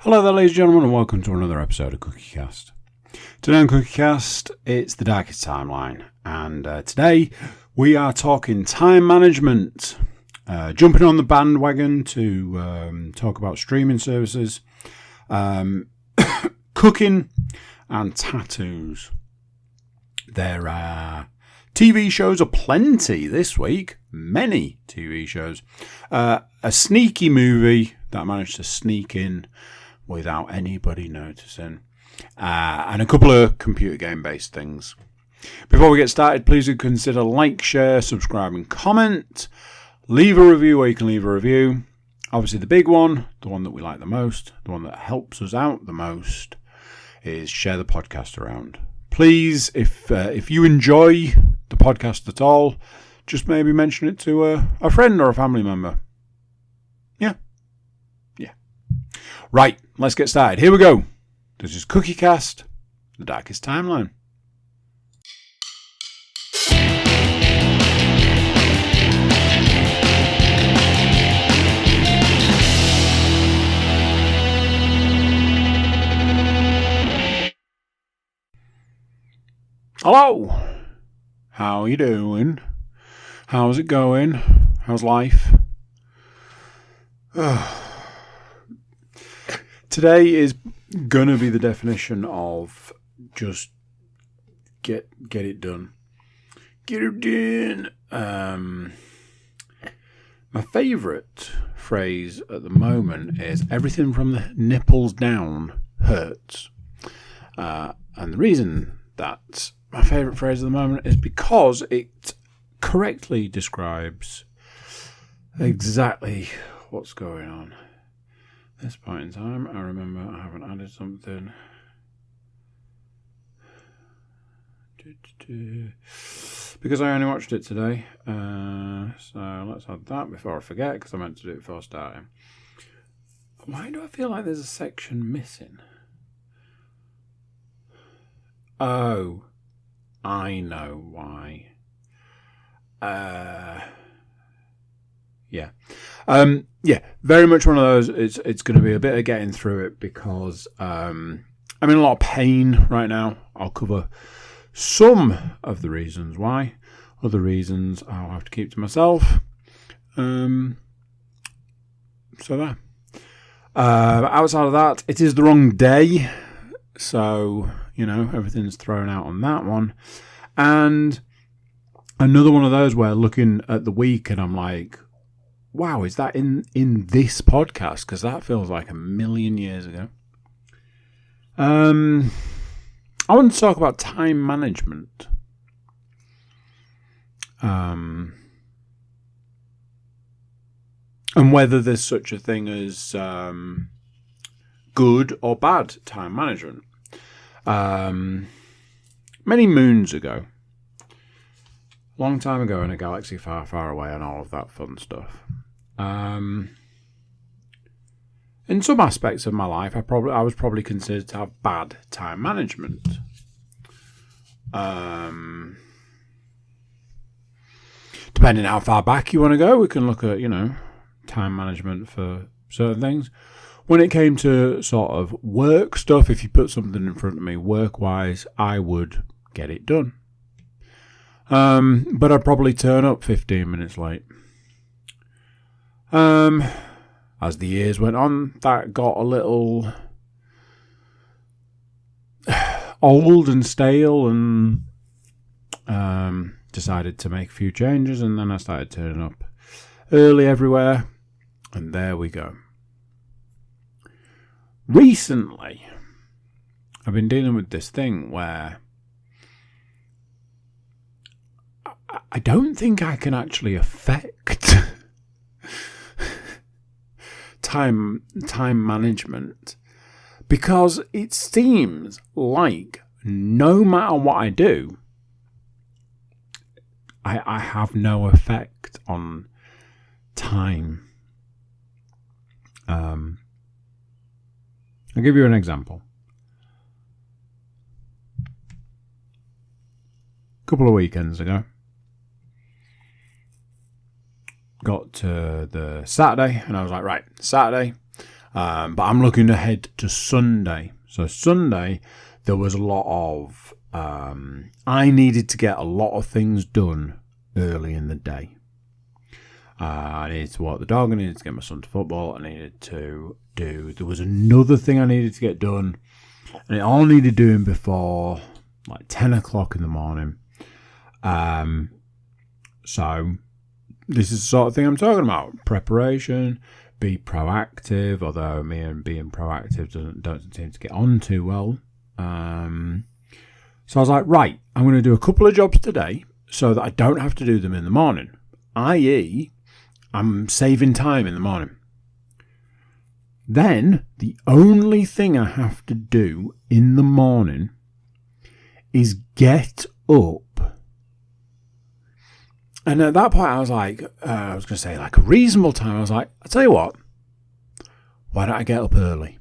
Hello there, ladies and gentlemen, and welcome to another episode of CookieCast. Today on CookieCast, it's the Darkest Timeline, and today we are talking time management, jumping on the bandwagon to talk about streaming services, cooking, and tattoos. There are TV shows aplenty this week, many TV shows, a sneaky movie that I managed to sneak in without anybody noticing, and a couple of computer game based things. Before we get started, please do consider like, share, subscribe and comment. Leave a review where you can leave a review. Obviously the big one, the one that we like the most, the one that helps us out the most, is share the podcast around. Please, if you enjoy the podcast at all, just maybe mention it to a friend or a family member. Yeah. Right, let's get started. Here we go. This is CookieCast, the Darkest Timeline. Hello. How are you doing? How's it going? How's life? Today is going to be the definition of just get it done. Get it done. My favourite phrase at the moment is everything from the nipples down hurts. And the reason that's my favourite phrase at the moment is because it correctly describes exactly what's going on. At this point in time, I remember I haven't added something. Because I only watched it today. So let's add that before I forget, because I meant to do it before starting. Why do I feel like there's a section missing? Oh, I know why. Yeah, very much one of those. It's going to be a bit of getting through it because I'm in a lot of pain right now. I'll cover some of the reasons why. Other reasons I'll have to keep to myself. So there. Outside of that, it is the wrong day. So, everything's thrown out on that one. And another one of those where looking at the week and I'm like, wow, is that in this podcast? Because that feels like a million years ago. I want to talk about time management. And whether there's such a thing as good or bad time management. Many moons ago, long time ago in a galaxy far, far away and all of that fun stuff. In some aspects of my life, I was probably considered to have bad time management. Depending how far back you want to go, we can look at, time management for certain things. When it came to sort of work stuff, if you put something in front of me work-wise, I would get it done. But I'd probably turn up 15 minutes late. As the years went on, that got a little old and stale, and decided to make a few changes, and then I started turning up early everywhere, and there we go. Recently, I've been dealing with this thing where I don't think I can actually affect time management, because it seems like no matter what I do, I have no effect on time. I'll give you an example. A couple of weekends ago, got to the Saturday, and I was like, right, Saturday, But I'm looking ahead to Sunday. So Sunday, there was a lot of... I needed to get a lot of things done early in the day. I needed to walk the dog. I needed to get my son to football. I needed to do... There was another thing I needed to get done. And it all needed doing before like 10 o'clock in the morning. So this is the sort of thing I'm talking about. Preparation, be proactive, although me and being proactive don't seem to get on too well. So I was like, right, I'm going to do a couple of jobs today so that I don't have to do them in the morning. I.e., I'm saving time in the morning. Then the only thing I have to do in the morning is get up. And at that point I was like, I was going to say like a reasonable time. I was like, I'll tell you what, why don't I get up early?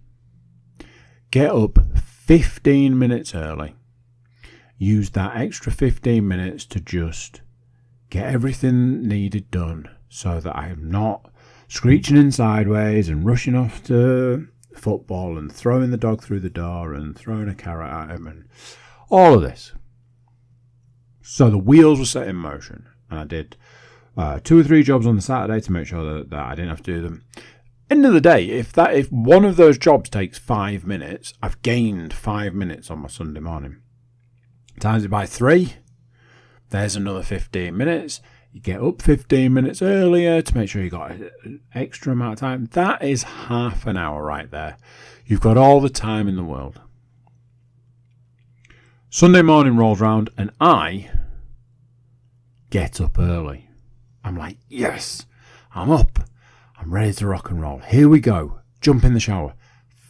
Get up 15 minutes early. Use that extra 15 minutes to just get everything needed done so that I'm not screeching in sideways and rushing off to football and throwing the dog through the door and throwing a carrot at him and all of this. So the wheels were set in motion, and I did 2 or 3 jobs on the Saturday to make sure that I didn't have to do them. End of the day, if one of those jobs takes 5 minutes, I've gained 5 minutes on my Sunday morning. Times it by 3, there's another 15 minutes. You get up 15 minutes earlier to make sure you got an extra amount of time. That is half an hour right there. You've got all the time in the world. Sunday morning rolls round and I get up early. I'm like, yes, I'm up. I'm ready to rock and roll. Here we go. Jump in the shower.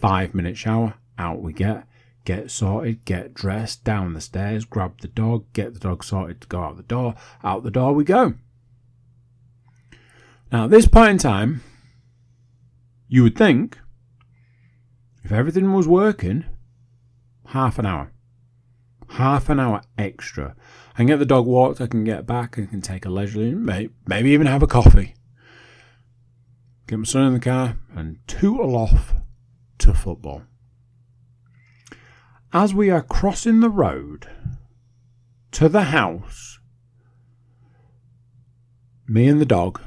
5-minute shower. Out we get. Get sorted, get dressed, down the stairs, grab the dog, get the dog sorted to go out the door. Out the door we go. Now, at this point in time, you would think, if everything was working, half an hour. Half an hour extra. I can get the dog walked, I can get back, I can take a leisurely, maybe even have a coffee. Get my son in the car and tootle off to football. As we are crossing the road to the house, me and the dog,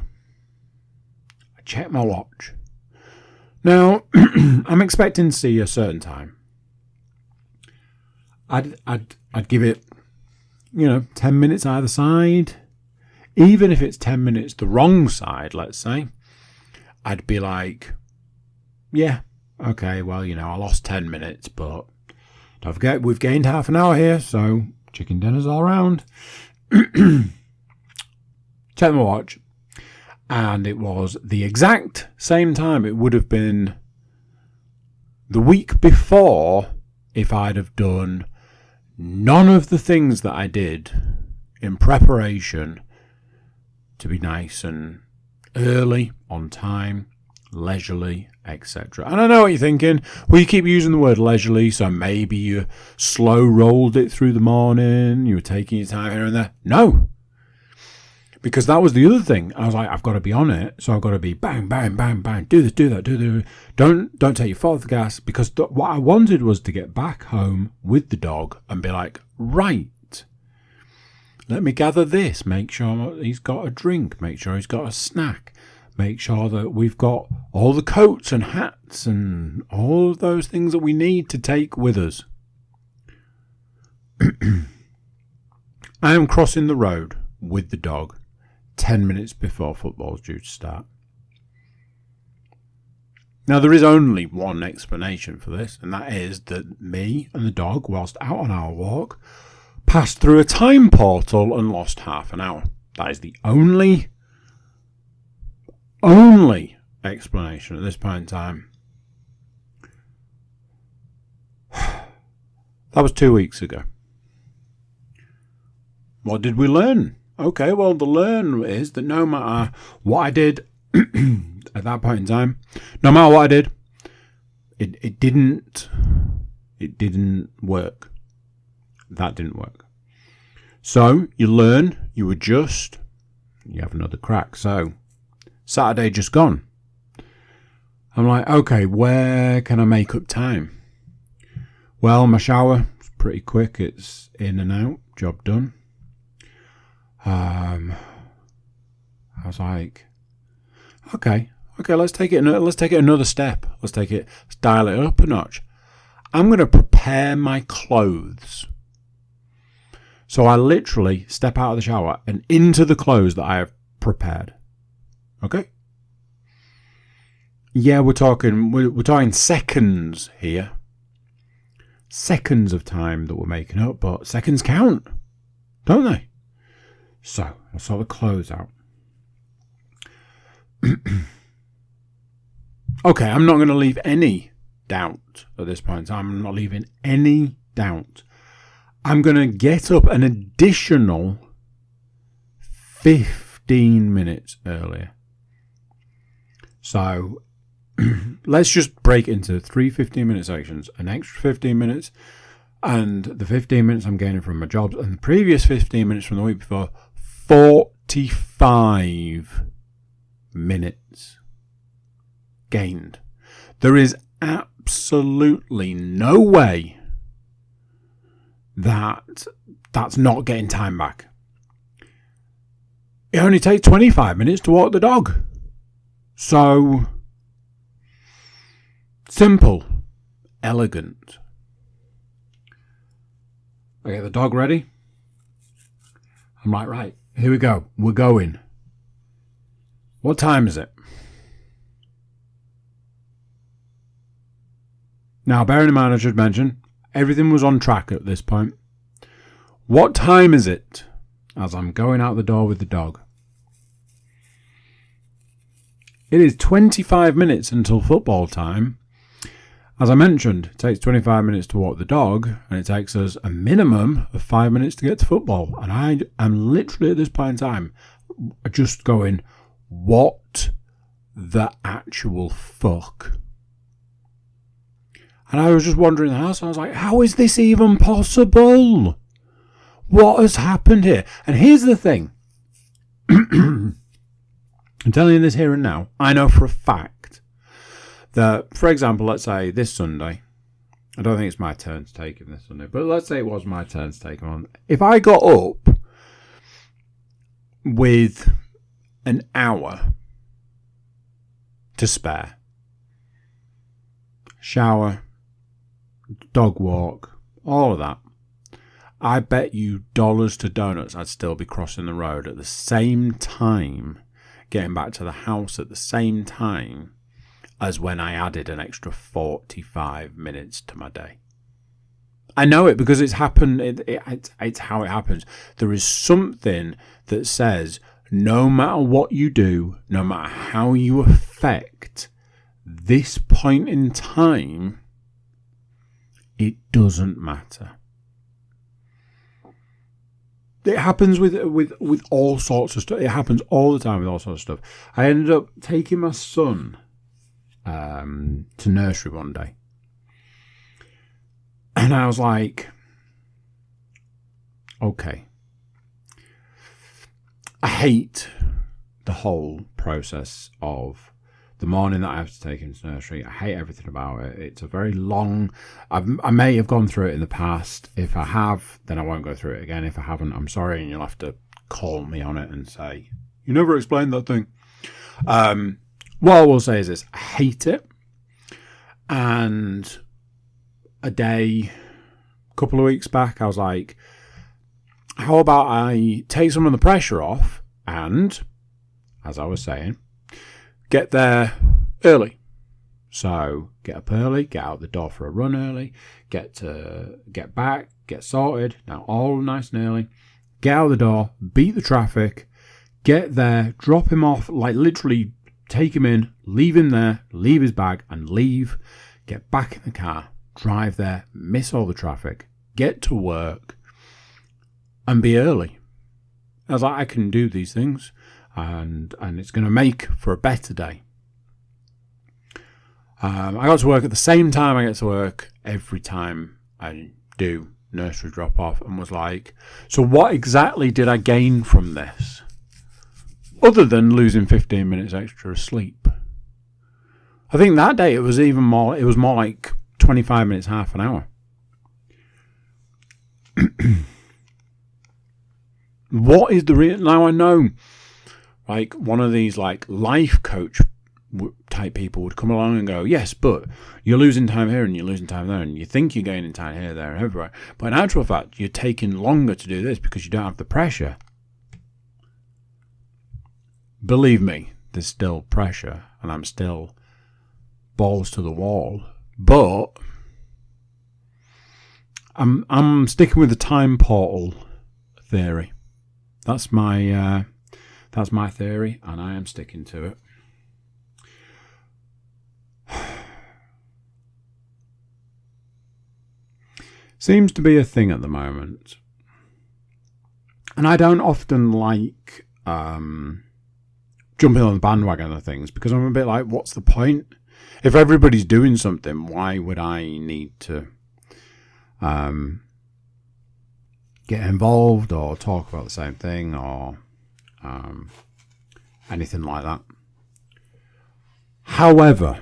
I check my watch. Now, I'm expecting to see a certain time. I'd give it, 10 minutes either side. Even if it's 10 minutes the wrong side, let's say, I'd be like, yeah, okay, well, I lost 10 minutes, but don't forget, we've gained half an hour here, so chicken dinners all round. Check my watch, and it was the exact same time it would have been the week before if I'd have done none of the things that I did in preparation to be nice and early, on time, leisurely, etc. And I know what you're thinking. Well, you keep using the word leisurely, so maybe you slow rolled it through the morning, you were taking your time here and there. No. Because that was the other thing. I was like, I've got to be on it, so I've got to be bang, bang, bang, bang, do this, do that, do this. Don't take your foot off the gas, because what I wanted was to get back home with the dog and be like, right, let me gather this, make sure he's got a drink, make sure he's got a snack, make sure that we've got all the coats and hats and all of those things that we need to take with us. I am crossing the road with the dog 10 minutes before football's due to start. Now, there is only one explanation for this, and that is that me and the dog, whilst out on our walk, passed through a time portal and lost half an hour. That is the only explanation at this point in time. That was 2 weeks ago. What did we learn? Okay, well, the learn is that no matter what I did at that point in time, no matter what I did, it didn't work. That didn't work. So you learn, you adjust, you have another crack. So Saturday just gone. I'm like, okay, where can I make up time? Well, my shower is pretty quick. It's in and out, job done. I was like, okay, let's take it another step. Let's dial it up a notch. I'm going to prepare my clothes. So I literally step out of the shower and into the clothes that I have prepared. Okay? Yeah, we're talking seconds here. Seconds of time that we're making up, but seconds count, don't they? So I saw the clothes out. Okay, I'm not going to leave any doubt at this point. I'm not leaving any doubt. I'm going to get up an additional 15 minutes earlier. So let's just break into 3 15-minute sections. An extra 15 minutes and the 15 minutes I'm gaining from my jobs and the previous 15 minutes from the week before, 45 minutes gained. There is absolutely no way that's not getting time back. It only takes 25 minutes to walk the dog. So simple, elegant. I get the dog ready. I'm like, right, here we go. We're going. What time is it? Now, bearing in mind, I should mention, everything was on track at this point. What time is it? As I'm going out the door with the dog. It is 25 minutes until football time. As I mentioned, it takes 25 minutes to walk the dog, and it takes us a minimum of 5 minutes to get to football. And I am literally at this point in time just going, what the actual fuck? And I was just wandering the house, and I was like, how is this even possible? What has happened here? And here's the thing. I'm telling you this here and now. I know for a fact that, for example, let's say this Sunday, I don't think it's my turn to take him this Sunday, but let's say it was my turn to take him on. If I got up with an hour to spare, shower, dog walk, all of that, I bet you dollars to donuts I'd still be crossing the road at the same time, getting back to the house at the same time as when I added an extra 45 minutes to my day. I know it because it's happened. It's how it happens. There is something that says no matter what you do, no matter how you affect this point in time, it doesn't matter. It happens with all sorts of stuff. It happens all the time with all sorts of stuff. I ended up taking my son to nursery one day. And I was like, okay. I hate the whole process of the morning that I have to take him to nursery. I hate everything about it. It's a very long... I may have gone through it in the past. If I have, then I won't go through it again. If I haven't, I'm sorry, and you'll have to call me on it and say, you never explained that thing. What I will say is this. I hate it. And a couple of weeks back, I was like, how about I take some of the pressure off and, as I was saying, get there early. So get up early, get out the door for a run early, get back, get sorted, now all nice and early, get out the door, beat the traffic, get there, drop him off, like literally take him in, leave him there, leave his bag and leave, get back in the car, drive there, miss all the traffic, get to work and be early. I was like, I can do these things. And it's going to make for a better day. I got to work at the same time I get to work every time I do nursery drop off, and was like, so what exactly did I gain from this? Other than losing 15 minutes extra of sleep. I think that day it was even more. It was more like 25 minutes, half an hour. What is the real? Now I know, like one of these like life coach type people would come along and go, yes, but you're losing time here and you're losing time there, and you think you're gaining time here, there, and everywhere. But in actual fact, you're taking longer to do this because you don't have the pressure. Believe me, there's still pressure, and I'm still balls to the wall. But I'm sticking with the time portal theory. That's my theory, and I am sticking to it. Seems to be a thing at the moment, and I don't often like jumping on the bandwagon of things because I'm a bit like, what's the point? If everybody's doing something, why would I need to get involved or talk about the same thing or anything like that? However,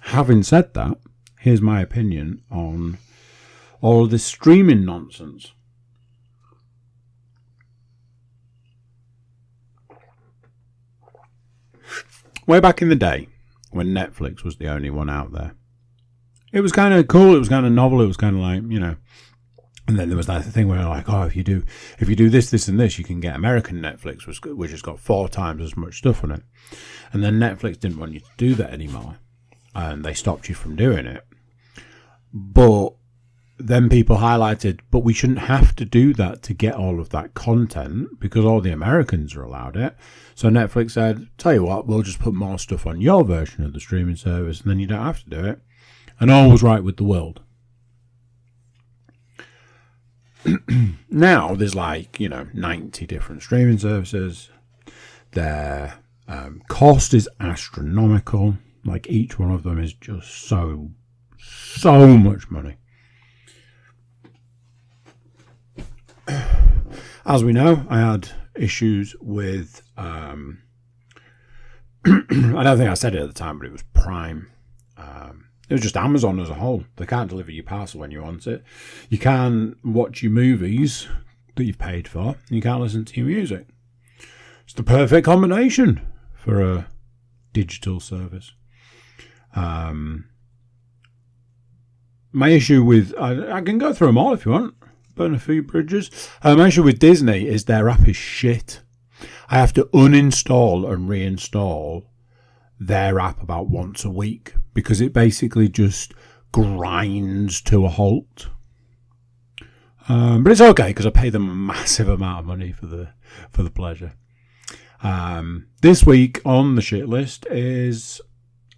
having said that, here's my opinion on all of this streaming nonsense. Way back in the day, when Netflix was the only one out there, it was kind of cool, it was kind of novel, it was kind of like, you know. And then there was that thing where like, oh, if you do this, this, and this, you can get American Netflix, which has got 4 times as much stuff on it. And then Netflix didn't want you to do that anymore, and they stopped you from doing it. But then people highlighted, but we shouldn't have to do that to get all of that content because all the Americans are allowed it. So Netflix said, tell you what, we'll just put more stuff on your version of the streaming service and then you don't have to do it. And all was right with the world. Now there's like, 90 different streaming services. Their cost is astronomical. Like each one of them is just so much money. As we know, I had issues with, I don't think I said it at the time, but it was Prime. It was just Amazon as a whole. They can't deliver your parcel when you want it. You can't watch your movies that you've paid for. You can't listen to your music. It's the perfect combination for a digital service. My issue with, I can go through them all if you want, burn a few bridges. My issue with Disney is their app is shit. I have to uninstall and reinstall their app about once a week because it basically just grinds to a halt. But it's okay because I pay them a massive amount of money for the pleasure. This week on the shit list is,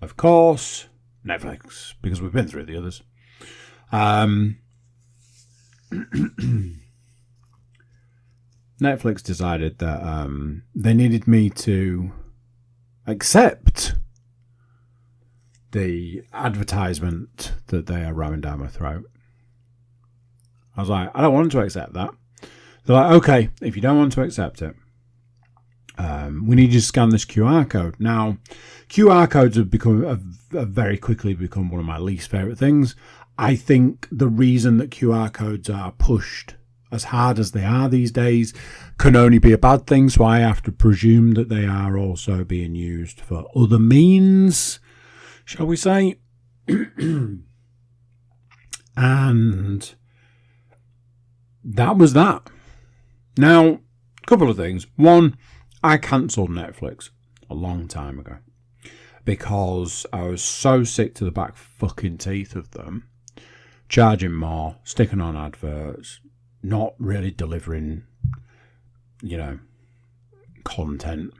of course, Netflix, because we've been through the others. Netflix decided that they needed me to accept the advertisement that they are ramming down my throat. I was like, I don't want to accept that. They're like, okay, if you don't want to accept it, we need you to scan this QR code. Now, QR codes have very quickly become one of my least favourite things. I think the reason that QR codes are pushed as hard as they are these days can only be a bad thing, so I have to presume that they are also being used for other means, shall we say. And that was that. Now, a couple of things. One, I cancelled Netflix a long time ago because I was so sick to the back fucking teeth of them charging more, sticking on adverts, not really delivering, content.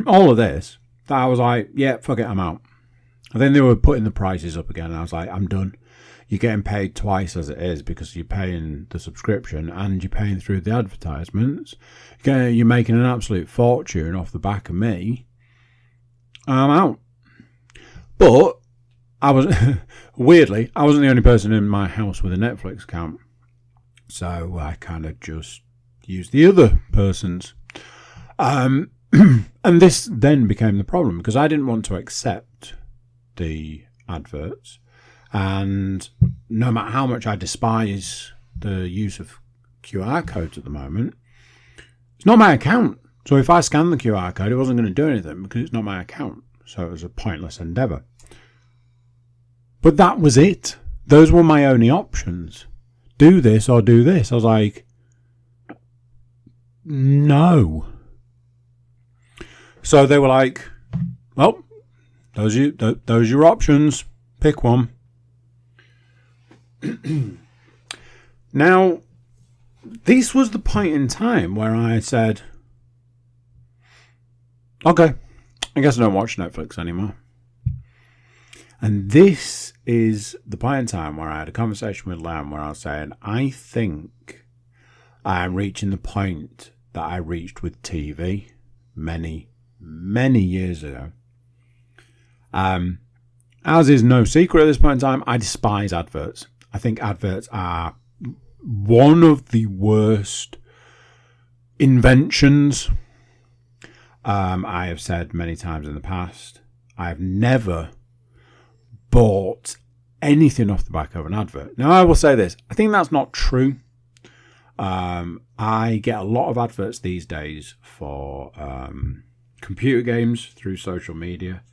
All of this, that I was like, yeah, fuck it, I'm out. And then they were putting the prices up again, and I was like, I'm done. You're getting paid twice as it is because you're paying the subscription and you're paying through the advertisements. You're making an absolute fortune off the back of me. I'm out. But I was weirdly, I wasn't the only person in my house with a Netflix account, so I kind of just used the other person's. And this then became the problem because I didn't want to accept the adverts. And no matter how much I despise the use of QR codes at the moment, it's not my account. So if I scanned the QR code, it wasn't going to do anything because it's not my account. So it was a pointless endeavour. But that was it. Those were my only options. Do this or do this. I was like, no. So they were like, well, those are your options. Pick one. Now, this was the point in time where I said, okay, I guess I don't watch Netflix anymore. And this is the point in time where I had a conversation with Lam where I was saying, I think I am reaching the point that I reached with TV many, many years ago. As is no secret at this point in time, I despise adverts. I think adverts are one of the worst inventions. I have said many times in the past, I've never bought anything off the back of an advert. Now, I will say this. I think that's not true. I get a lot of adverts these days for computer games through social media.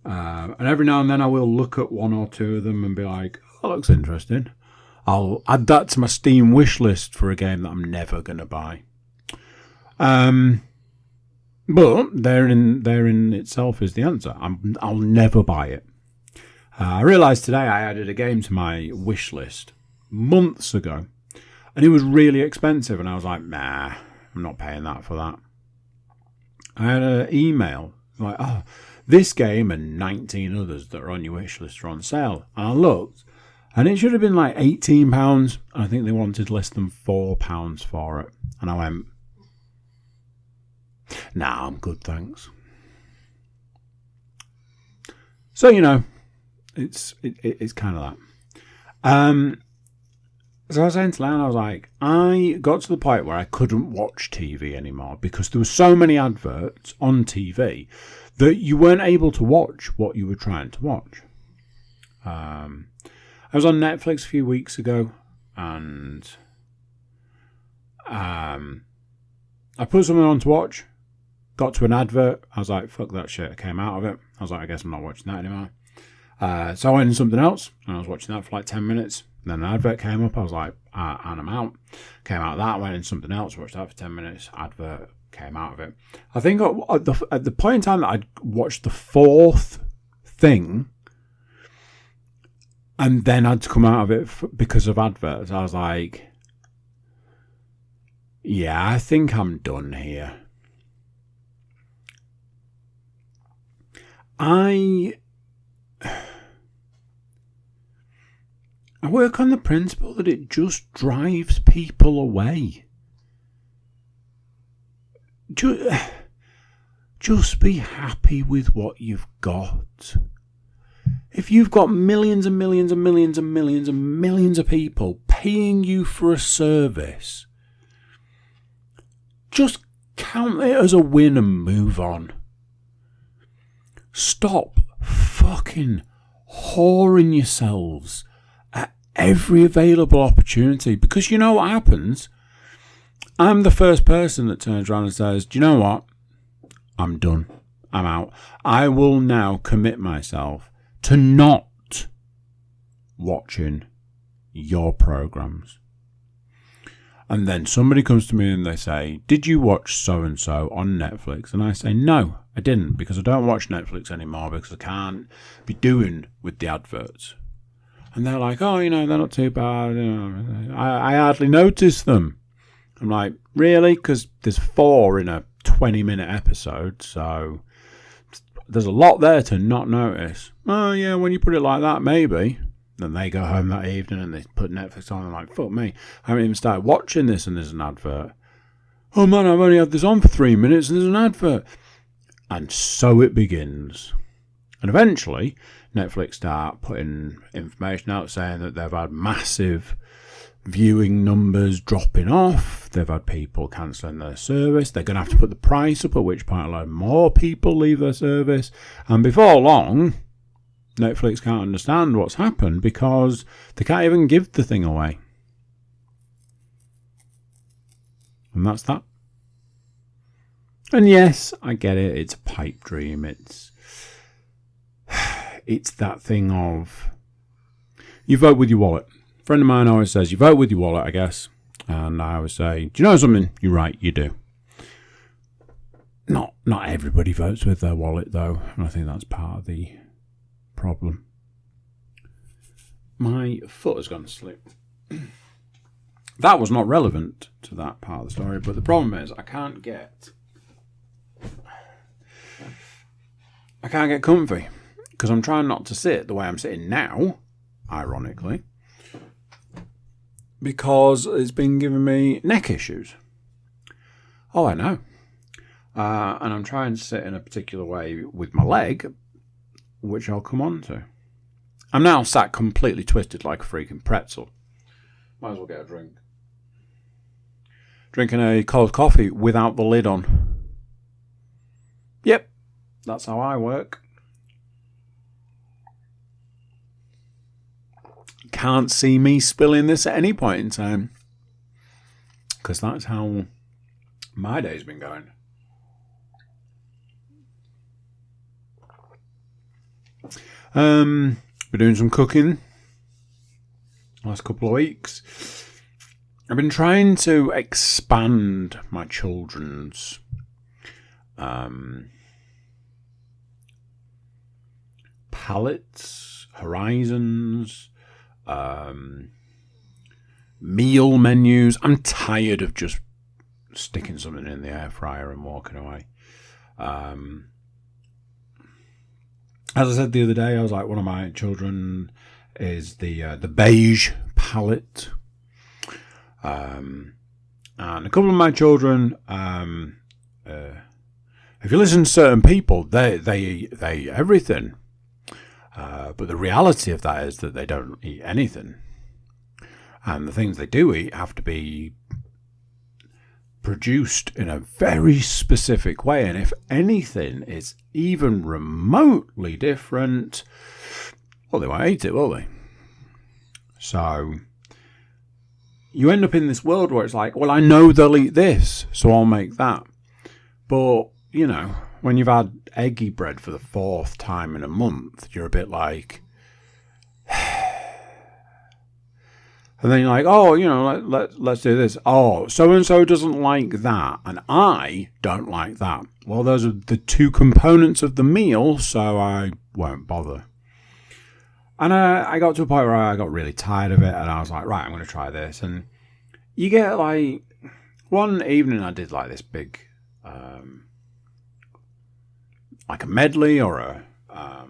And every now and then I will look at one or two of them and be like, oh, that looks interesting. I'll add that to my Steam wish list for a game that I'm never going to buy. But therein itself is the answer. I'll never buy it. I realised today I added a game to my wish list months ago. And it was really expensive. And I was like, nah, I'm not paying that for that. I had an email like, oh, this game and 19 others that are on your wish list are on sale. And I looked, and it should have been like £18. I think they wanted less than £4 for it. And I went, nah, I'm good, thanks. So, you know, it's kind of that. So I was saying to Lan, I was like, I got to the point where I couldn't watch TV anymore because there were so many adverts on TV that you weren't able to watch what you were trying to watch. I was on Netflix a few weeks ago and I put something on to watch, got to an advert. I was like, fuck that shit. I came out of it. I was like, I guess I'm not watching that anymore. So I went into something else and I was watching that for like 10 minutes. Then an advert came up. I was like, and I'm out. Came out of that, went into something else, watched that for 10 minutes. Advert came out of it. I think at the point in time that I'd watched the fourth thing and then I'd come out of it because of adverts, I was like, yeah, I think I'm done here. I work on the principle that it just drives people away. Just be happy with what you've got. If you've got millions and millions and millions and millions and millions of people paying you for a service, just count it as a win and move on. Stop fucking whoring yourselves at every available opportunity, because you know what happens? I'm the first person that turns around and says, do you know what? I'm done. I'm out. I will now commit myself to not watching your programs. And then somebody comes to me and they say, did you watch so-and-so on Netflix? And I say, no, I didn't, because I don't watch Netflix anymore because I can't be doing with the adverts. And they're like, oh, you know, they're not too bad. You know, I hardly notice them. I'm like, really? Because there's 4 in a 20-minute episode, so there's a lot there to not notice. Oh, yeah, when you put it like that, maybe. Then they go home that evening and they put Netflix on and like, fuck me, I haven't even started watching this and there's an advert. Oh man, I've only had this on for 3 minutes and there's an advert. And so it begins. And eventually, Netflix start putting information out saying that they've had massive viewing numbers dropping off. They've had people cancelling their service. They're going to have to put the price up, at which point a lot more people leave their service. And before long, Netflix can't understand what's happened because they can't even give the thing away. And that's that. And yes, I get it. It's a pipe dream. It's that thing of you vote with your wallet. A friend of mine always says, you vote with your wallet, I guess. And I always say, do you know something? You're right, you do. Not everybody votes with their wallet, though. And I think that's part of the problem. My foot has gone to sleep. That was not relevant to that part of the story, but the problem is I can't get comfy because I'm trying not to sit the way I'm sitting now, ironically, because it's been giving me neck issues. Oh, I know. And I'm trying to sit in a particular way with my leg, which I'll come on to. I'm now sat completely twisted like a freaking pretzel. Might as well get a drink. Drinking a cold coffee without the lid on. Yep, that's how I work. Can't see me spilling this at any point in time. Because that's how my day's been going. Been doing some cooking last couple of weeks. I've been trying to expand my children's palettes, horizons, meal menus. I'm tired of just sticking something in the air fryer and walking away. As I said the other day, I was like, one of my children is the beige palette. And a couple of my children, if you listen to certain people, they eat everything. But the reality of that is that they don't eat anything. And the things they do eat have to be produced in a very specific way. And if anything is even remotely different, well, they won't eat it, will they? So you end up in this world where it's like, well, I know they'll eat this, so I'll make that. But, you know, when you've had eggy bread for the 4th time in a month, you're a bit like... And then you're like, oh, you know, let's do this. Oh, so-and-so doesn't like that, and I don't like that. Well, those are the two components of the meal, so I won't bother. And I got to a point where I got really tired of it, and I was like, right, I'm going to try this. And you get, like, one evening I did, like, this big, like a medley or a, I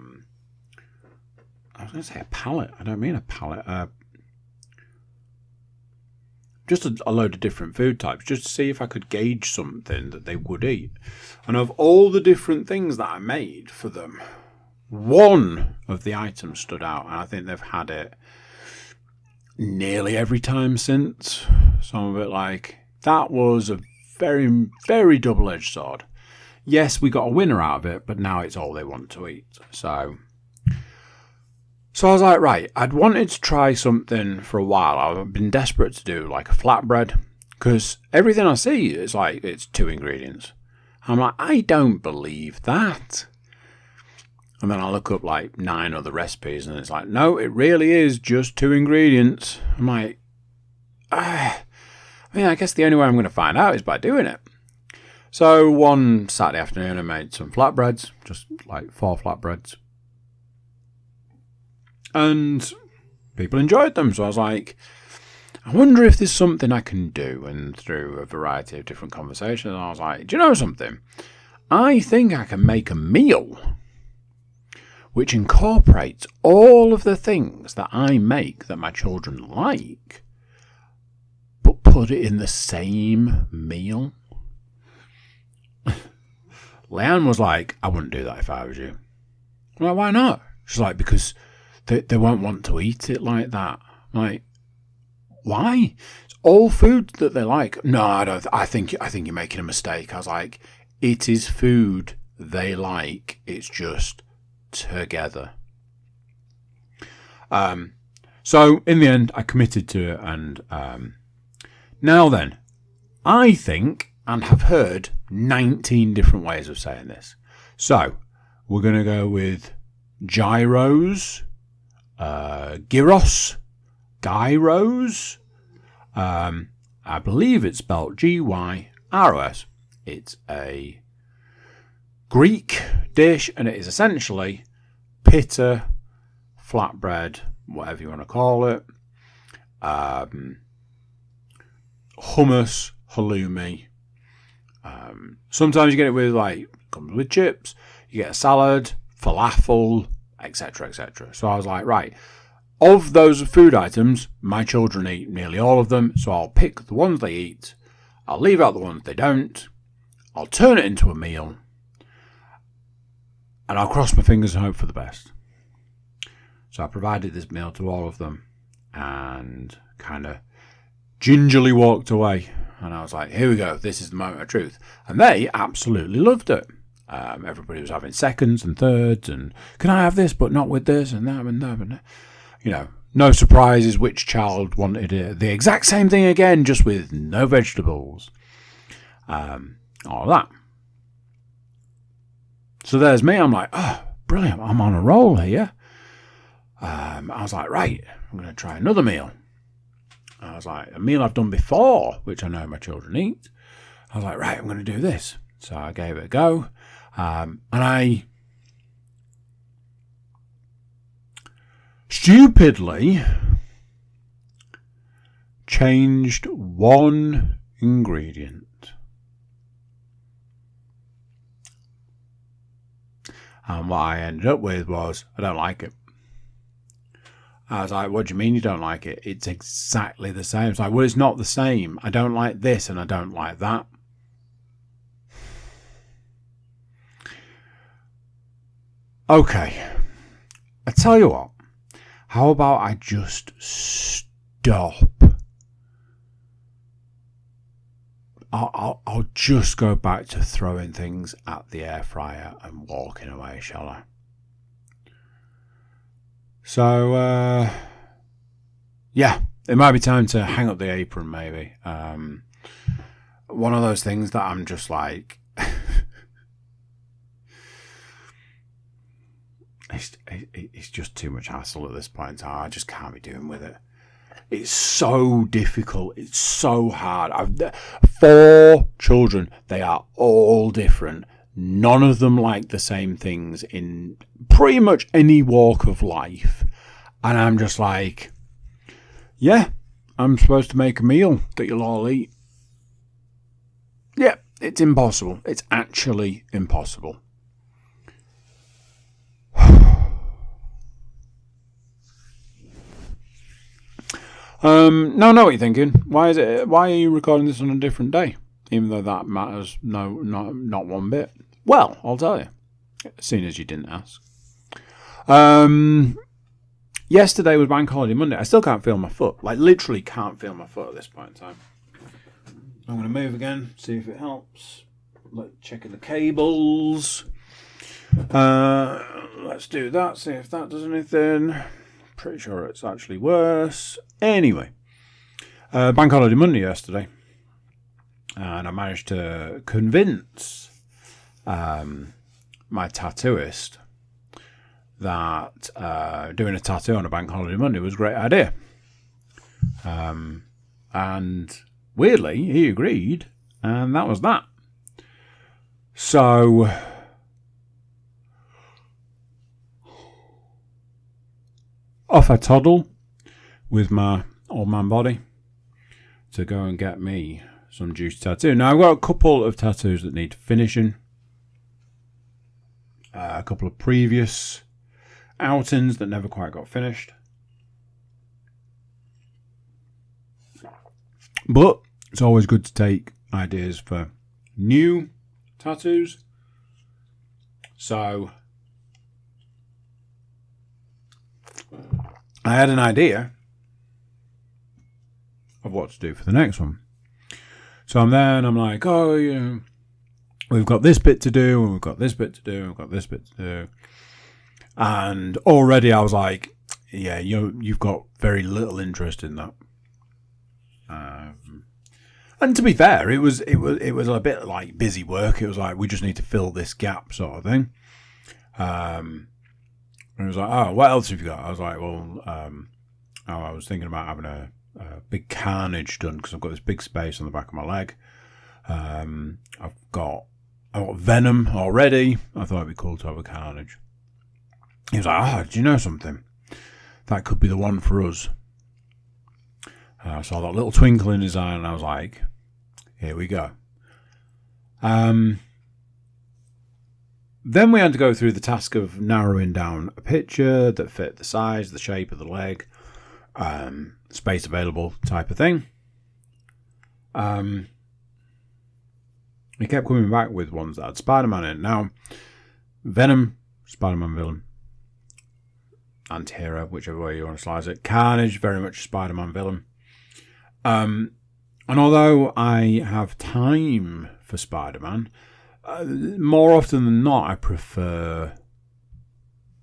was going to say a palette. I don't mean a palette. Just a load of different food types, just to see if I could gauge something that they would eat. And of all the different things that I made for them, one of the items stood out, and I think they've had it nearly every time since. So I'm a bit like, that was a very, very double-edged sword. Yes, we got a winner out of it, but now it's all they want to eat. So I was like, right, I'd wanted to try something for a while. I've been desperate to do like a flatbread, because everything I see is like, it's 2 ingredients. I'm like, I don't believe that. And then I look up like 9 other recipes, and it's like, no, it really is just 2 ingredients. I'm like, I guess the only way I'm going to find out is by doing it. So one Saturday afternoon, I made some flatbreads, just like 4 flatbreads. And people enjoyed them. So I was like, I wonder if there's something I can do. And through a variety of different conversations, I was like, do you know something? I think I can make a meal which incorporates all of the things that I make that my children like, but put it in the same meal. Leanne was like, I wouldn't do that if I was you. I'm like, why not? She's like, because they won't want to eat it like that. I'm like, why? It's all food that they like. No, I don't. I think you're making a mistake. I was like, it is food they like. It's just together. So in the end, I committed to it, and now then, I think and have heard 19 different ways of saying this. So we're going to go with gyros, gyros. I believe it's spelled Gyros. It's a Greek dish, and it is essentially pita, flatbread, whatever you want to call it, hummus, halloumi. Sometimes you get it with comes with chips. You get a salad, falafel, etc., etc. So I was like, right, of those food items, my children eat nearly all of them, so I'll pick the ones they eat. I'll leave out the ones they don't. I'll turn it into a meal, and I'll cross my fingers and hope for the best. So I provided this meal to all of them and kind of gingerly walked away. And I was like, here we go. This is the moment of truth. And they absolutely loved it. Everybody was having seconds and thirds and can I have this but not with this and that and that. And, no surprises which child wanted it. The exact same thing again, just with no vegetables. All of that. So there's me. I'm like, oh, brilliant. I'm on a roll here. I was like, right, I'm going to try another meal. I was like, a meal I've done before, which I know my children eat. I was like, right, I'm going to do this. So I gave it a go. And I stupidly changed one ingredient. And what I ended up with was, I don't like it. I was like, what do you mean you don't like it? It's exactly the same. It's like, well, it's not the same. I don't like this and I don't like that. Okay. I tell you what. How about I just stop? I'll just go back to throwing things at the air fryer and walking away, shall I? So, yeah, it might be time to hang up the apron, maybe. One of those things that I'm just like, it's just too much hassle at this point in time. I just can't be doing with it. It's so difficult. It's so hard. 4 children, they are all different. None of them like the same things in pretty much any walk of life. And I'm just like, yeah, I'm supposed to make a meal that you'll all eat. Yeah, it's impossible. It's actually impossible. Now I know what you're thinking. Why are you recording this on a different day? Even though that matters not one bit. Well, I'll tell you. Seeing as you didn't ask. Yesterday was Bank Holiday Monday. I still can't feel my foot. Like, literally can't feel my foot at this point in time. I'm going to move again, see if it helps. Checking the cables. Let's do that, see if that does anything. Pretty sure it's actually worse. Anyway, Bank Holiday Monday yesterday. And I managed to convince my tattooist that doing a tattoo on a Bank Holiday Monday was a great idea. And weirdly, he agreed, and that was that. So off I toddle with my old man body to go and get me some juicy tattoo. Now, I've got a couple of tattoos that need finishing. A couple of previous outings that never quite got finished. But it's always good to take ideas for new tattoos. So I had an idea what to do for the next one. So I'm there and I'm like, oh, we've got this bit to do, and we've got this bit to do, and we've got this bit to do. And already I was like, yeah, you've got very little interest in that. And to be fair, it was a bit like busy work. It was like, we just need to fill this gap sort of thing. And it was like, oh, what else have you got? I was like, well, I was thinking about having a big Carnage done because I've got this big space on the back of my leg. I've got Venom already. I thought it'd be cool to have a Carnage. He was like, do you know something? That could be the one for us. I saw that little twinkle in his eye and I was like, here we go. Then we had to go through the task of narrowing down a picture that fit the size, the shape of the leg, space available type of thing. He kept coming back with ones that had Spider-Man in. Now, Venom, Spider-Man villain. Anti-hero, whichever way you want to slice it. Carnage, very much a Spider-Man villain. And although I have time for Spider-Man, more often than not, I prefer,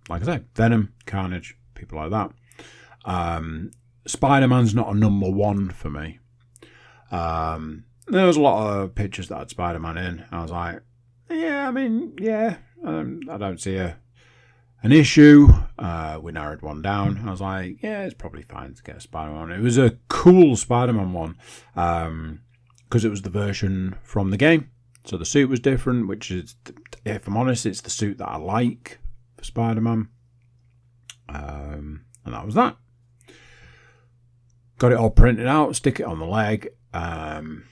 like I say, Venom, Carnage, people like that. Spider-Man's not a number one for me. There was a lot of pictures that had Spider-Man in. I was like, I don't see an issue. We narrowed one down. I was like, it's probably fine to get a Spider-Man. It was a cool Spider-Man one because it was the version from the game. So the suit was different, which is, if I'm honest, it's the suit that I like for Spider-Man. And that was that. Got it all printed out, stick it on the leg. And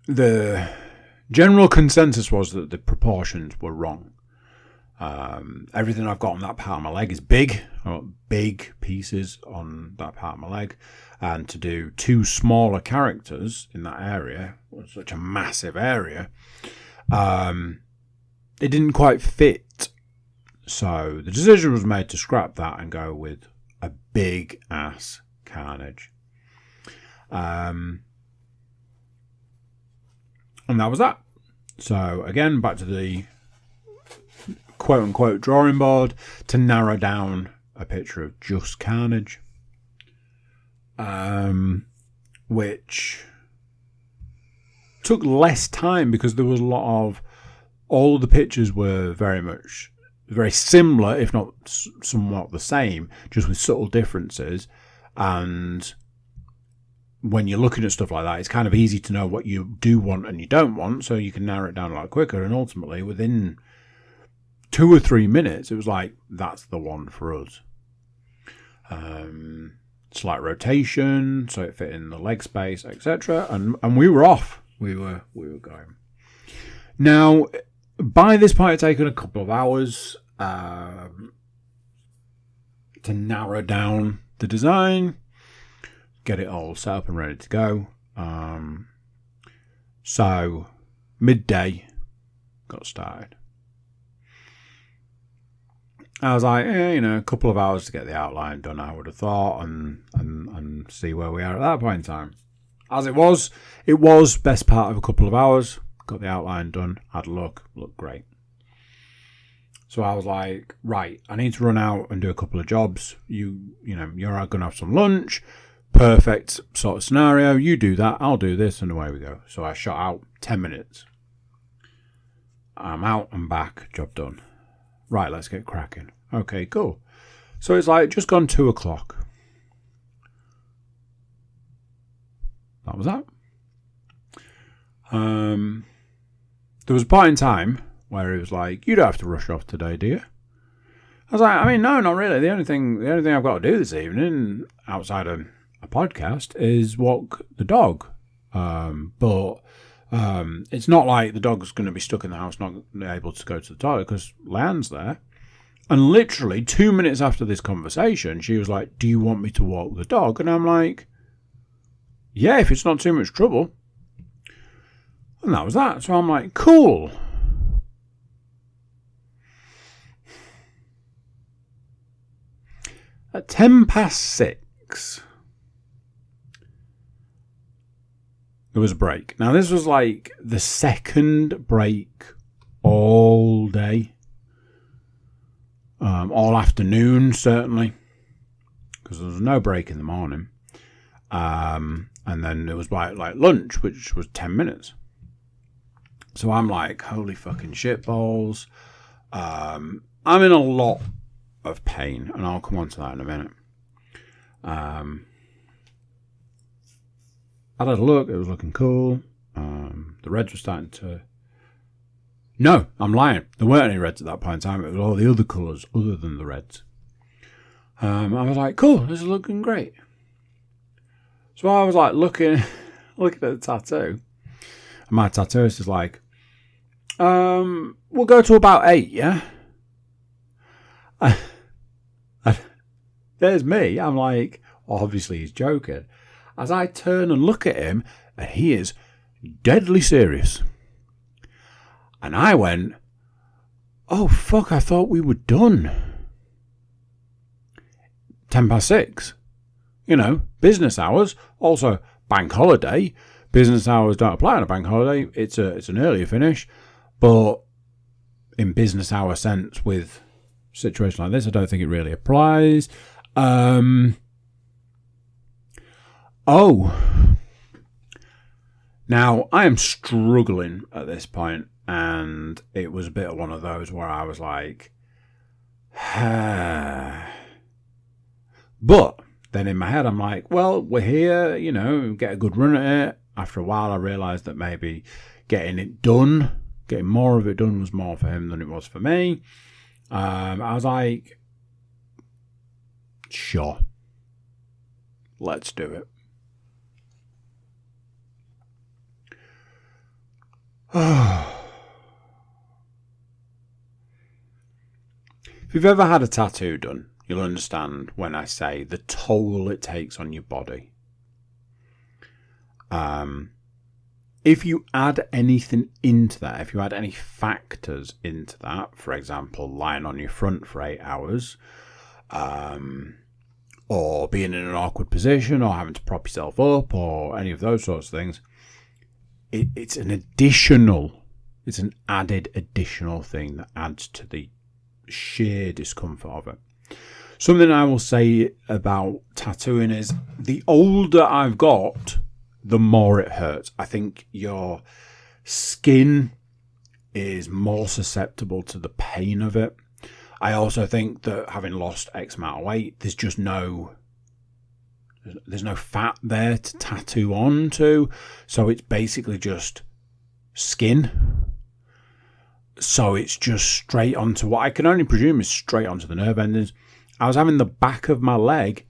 the general consensus was that the proportions were wrong. Everything I've got on that part of my leg is big. I've got big pieces on that part of my leg. And to do two smaller characters in that area, such a massive area, it didn't quite fit. So the decision was made to scrap that and go with a big ass Carnage. And that was that. So again, back to the quote unquote drawing board to narrow down a picture of just Carnage. Which took less time because there was a lot of, all the pictures were very similar, if not somewhat the same, just with subtle differences. And when you're looking at stuff like that, it's kind of easy to know what you do want and you don't want, so you can narrow it down a lot quicker. And ultimately, within 2 or 3 minutes, it was like, that's the one for us. Slight rotation, so it fit in the leg space, etc. And we were off. We were going. Now, by this point, it's taken a couple of hours to narrow down the design, get it all set up and ready to go. So midday got started. I was like, a couple of hours to get the outline done, I would have thought, and see where we are at that point in time. As it was best part of a couple of hours. Got the outline done, had a looked great. So I was like, right, I need to run out and do a couple of jobs. You're going to have some lunch. Perfect sort of scenario. You do that, I'll do this, and away we go. So I shot out 10 minutes. I'm out and back, job done. Right, let's get cracking. Okay, cool. So it's like just gone 2:00. That was that. There was a point in time where it was like, you don't have to rush off today, do you? I was like, no, not really. The only thing I've got to do this evening, outside of a podcast, is walk the dog. But it's not like the dog's going to be stuck in the house, not able to go to the toilet, because Leanne's there. And literally 2 minutes after this conversation, she was like, do you want me to walk the dog? And I'm like, yeah, if it's not too much trouble. And that was that. So I'm like, cool. At 6:10, there was a break. Now, this was like the second break all day. All afternoon, certainly. Because there was no break in the morning. And then it was like lunch, which was 10 minutes. So I'm like, holy fucking shit balls. I'm in a lot of pain, and I'll come on to that in a minute. I had a look, it was looking cool. The reds were starting to... No, I'm lying. There weren't any reds at that point in time. It was all the other colours other than the reds. I was like, cool, this is looking great. So I was like looking at the tattoo. And my tattooist is like, we'll go to about 8, yeah? There's me. I'm like, obviously he's joking. As I turn and look at him, and he is deadly serious. And I went, oh, fuck, I thought we were done. 6:10. You know, business hours. Also, bank holiday. Business hours don't apply on a bank holiday. It's an earlier finish. But in business hour sense, with a situation like this, I don't think it really applies. Now, I am struggling at this point, and it was a bit of one of those where I was like, but then in my head, I'm like, well, we're here, you know, get a good run at it. After a while, I realised that maybe getting it done, getting more of it done was more for him than it was for me. I was like, sure, let's do it. If you've ever had a tattoo done, you'll understand when I say the toll it takes on your body. If you add anything into that, if you add any factors into that, for example, lying on your front for 8 hours, or being in an awkward position, or having to prop yourself up, or any of those sorts of things, it's an added additional thing that adds to the sheer discomfort of it. Something I will say about tattooing is the older I've got, the more it hurts. I think your skin is more susceptible to the pain of it. I also think that having lost X amount of weight, there's no fat there to tattoo onto, so it's basically just skin. So it's just straight onto what I can only presume is straight onto the nerve endings. I was having the back of my leg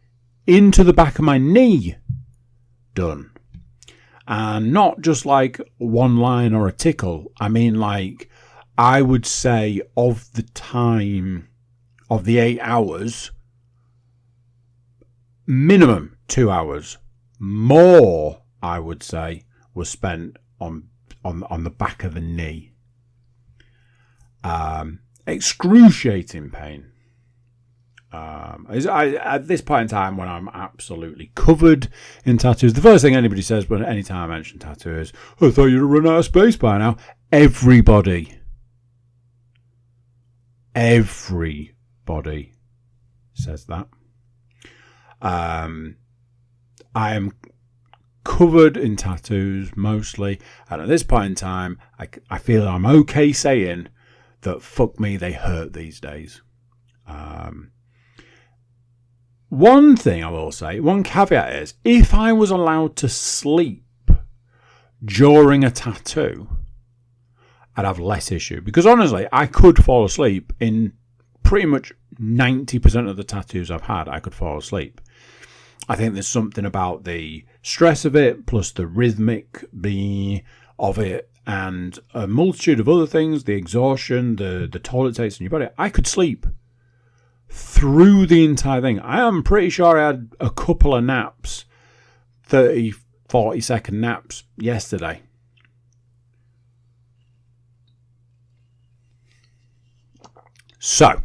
into the back of my knee done. And not just like one line or a tickle. I mean, like, I would say of the time of the 8 hours, minimum 2 hours, more, I would say, was spent on the back of the knee. Excruciating pain. At this point in time, when I'm absolutely covered in tattoos, the first thing anybody says when anytime I mention tattoo is, I thought you'd run out of space by now. Everybody says that. I am covered in tattoos mostly, and at this point in time, I feel I'm okay saying that fuck me, they hurt these days. One thing I will say, one caveat is, if I was allowed to sleep during a tattoo, I'd have less issue. Because honestly, I could fall asleep in pretty much 90% of the tattoos I've had. I could fall asleep. I think there's something about the stress of it, plus the rhythmic of it, and a multitude of other things, the exhaustion, the toll it takes on your body. I could sleep through the entire thing. I am pretty sure I had a couple of naps, 30, 40-second naps yesterday. So,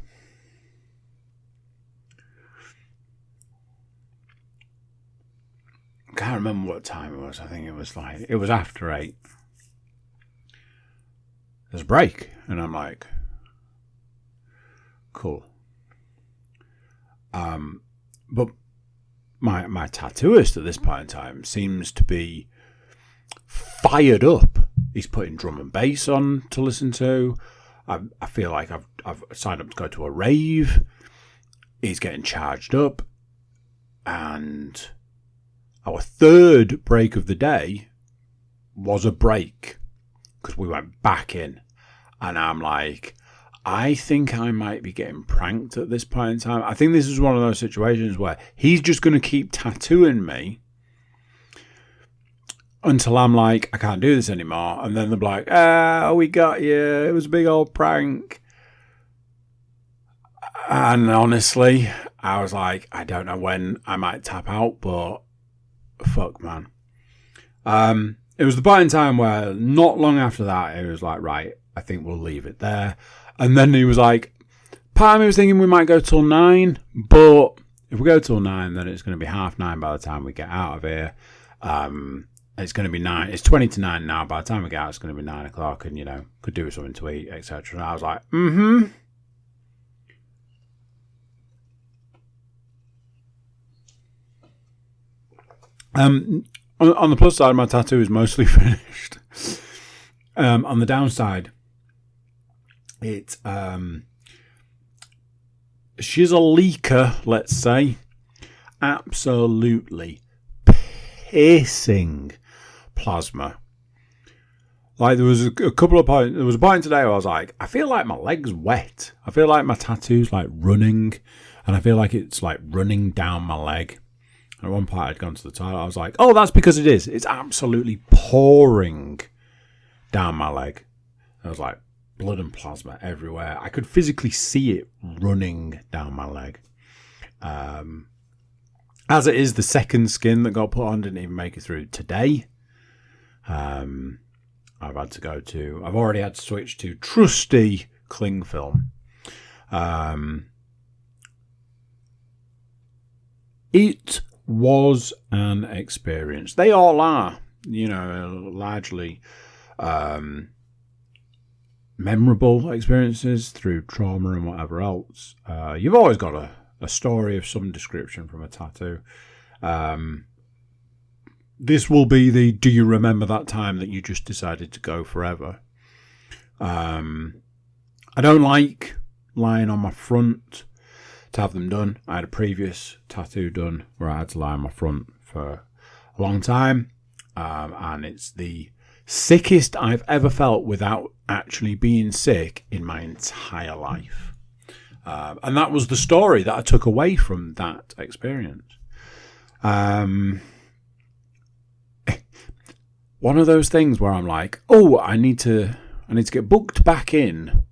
what time it was. I think it was after 8. There's a break, and I'm like, cool. But my tattooist at this point in time seems to be fired up. He's putting drum and bass on to listen to. I feel like I've signed up to go to a rave. He's getting charged up. And our third break of the day was a break because we went back in. And I'm like, I think I might be getting pranked at this point in time. I think this is one of those situations where he's just going to keep tattooing me until I'm like, I can't do this anymore. And then they're like, we got you. It was a big old prank. And honestly, I was like, I don't know when I might tap out, but fuck, man. It was the point in time where not long after that, it was like, right, I think we'll leave it there. And then he was like, part of me was thinking we might go till 9, but if we go till 9, then it's going to be 9:30 by the time we get out of here. It's going to be 9. It's 20 to 9 now. By the time we get out, it's going to be 9 o'clock, and could do something to eat, etc. And I was like, On the plus side, my tattoo is mostly finished. On the downside, it's she's a leaker, let's say. Absolutely pissing plasma. Like there was a couple of points. There was a point today where I was like, I feel like my leg's wet. I feel like my tattoo's like running, and I feel like it's like running down my leg. And at one point I'd gone to the toilet. I was like, oh, that's because it is. It's absolutely pouring down my leg. I was like, blood and plasma everywhere. I could physically see it running down my leg. As it is, the second skin that got put on didn't even make it through today. I've already had to switch to trusty cling film. It was an experience. They all are, largely memorable experiences through trauma and whatever else. You've always got a story of some description from a tattoo. This will be the do you remember that time that you just decided to go forever? I don't like lying on my front to have them done. I had a previous tattoo done where I had to lie on my front for a long time. And it's the sickest I've ever felt without actually being sick in my entire life. And that was the story that I took away from that experience. One of those things where I'm like, oh, I need to get booked back in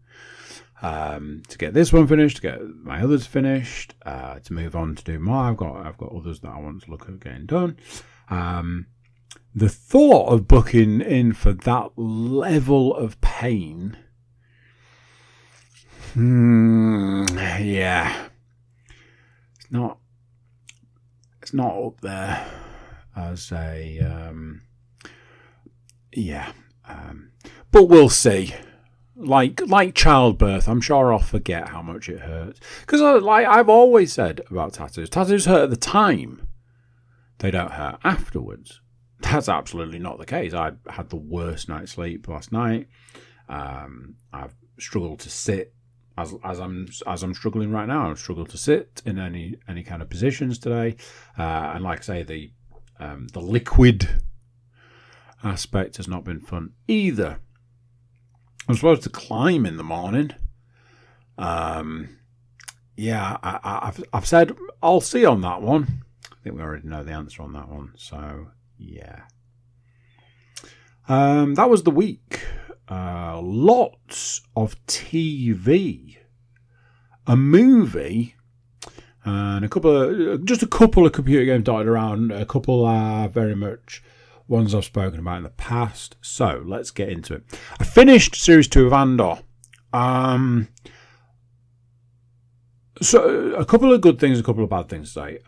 to get this one finished, to get my others finished, to move on to do more. I've got others that I want to look at getting done. The thought of booking in for that level of pain, yeah, it's not up there as a but we'll see. Like childbirth, I'm sure I'll forget how much it hurts. Because I've always said about tattoos, tattoos hurt at the time. They don't hurt afterwards. That's absolutely not the case. I had the worst night's sleep last night. I've struggled to sit as I'm struggling right now. I've struggled to sit in any kind of positions today. And like I say, the liquid aspect has not been fun either. I'm supposed to climb in the morning. I've said I'll see on that one. I think we already know the answer on that one. So yeah, that was the week. Lots of TV, a movie, and a couple of computer games dotted around. A couple are very much ones I've spoken about in the past. So let's get into it. I finished Series 2 of Andor. So a couple of good things, a couple of bad things to say.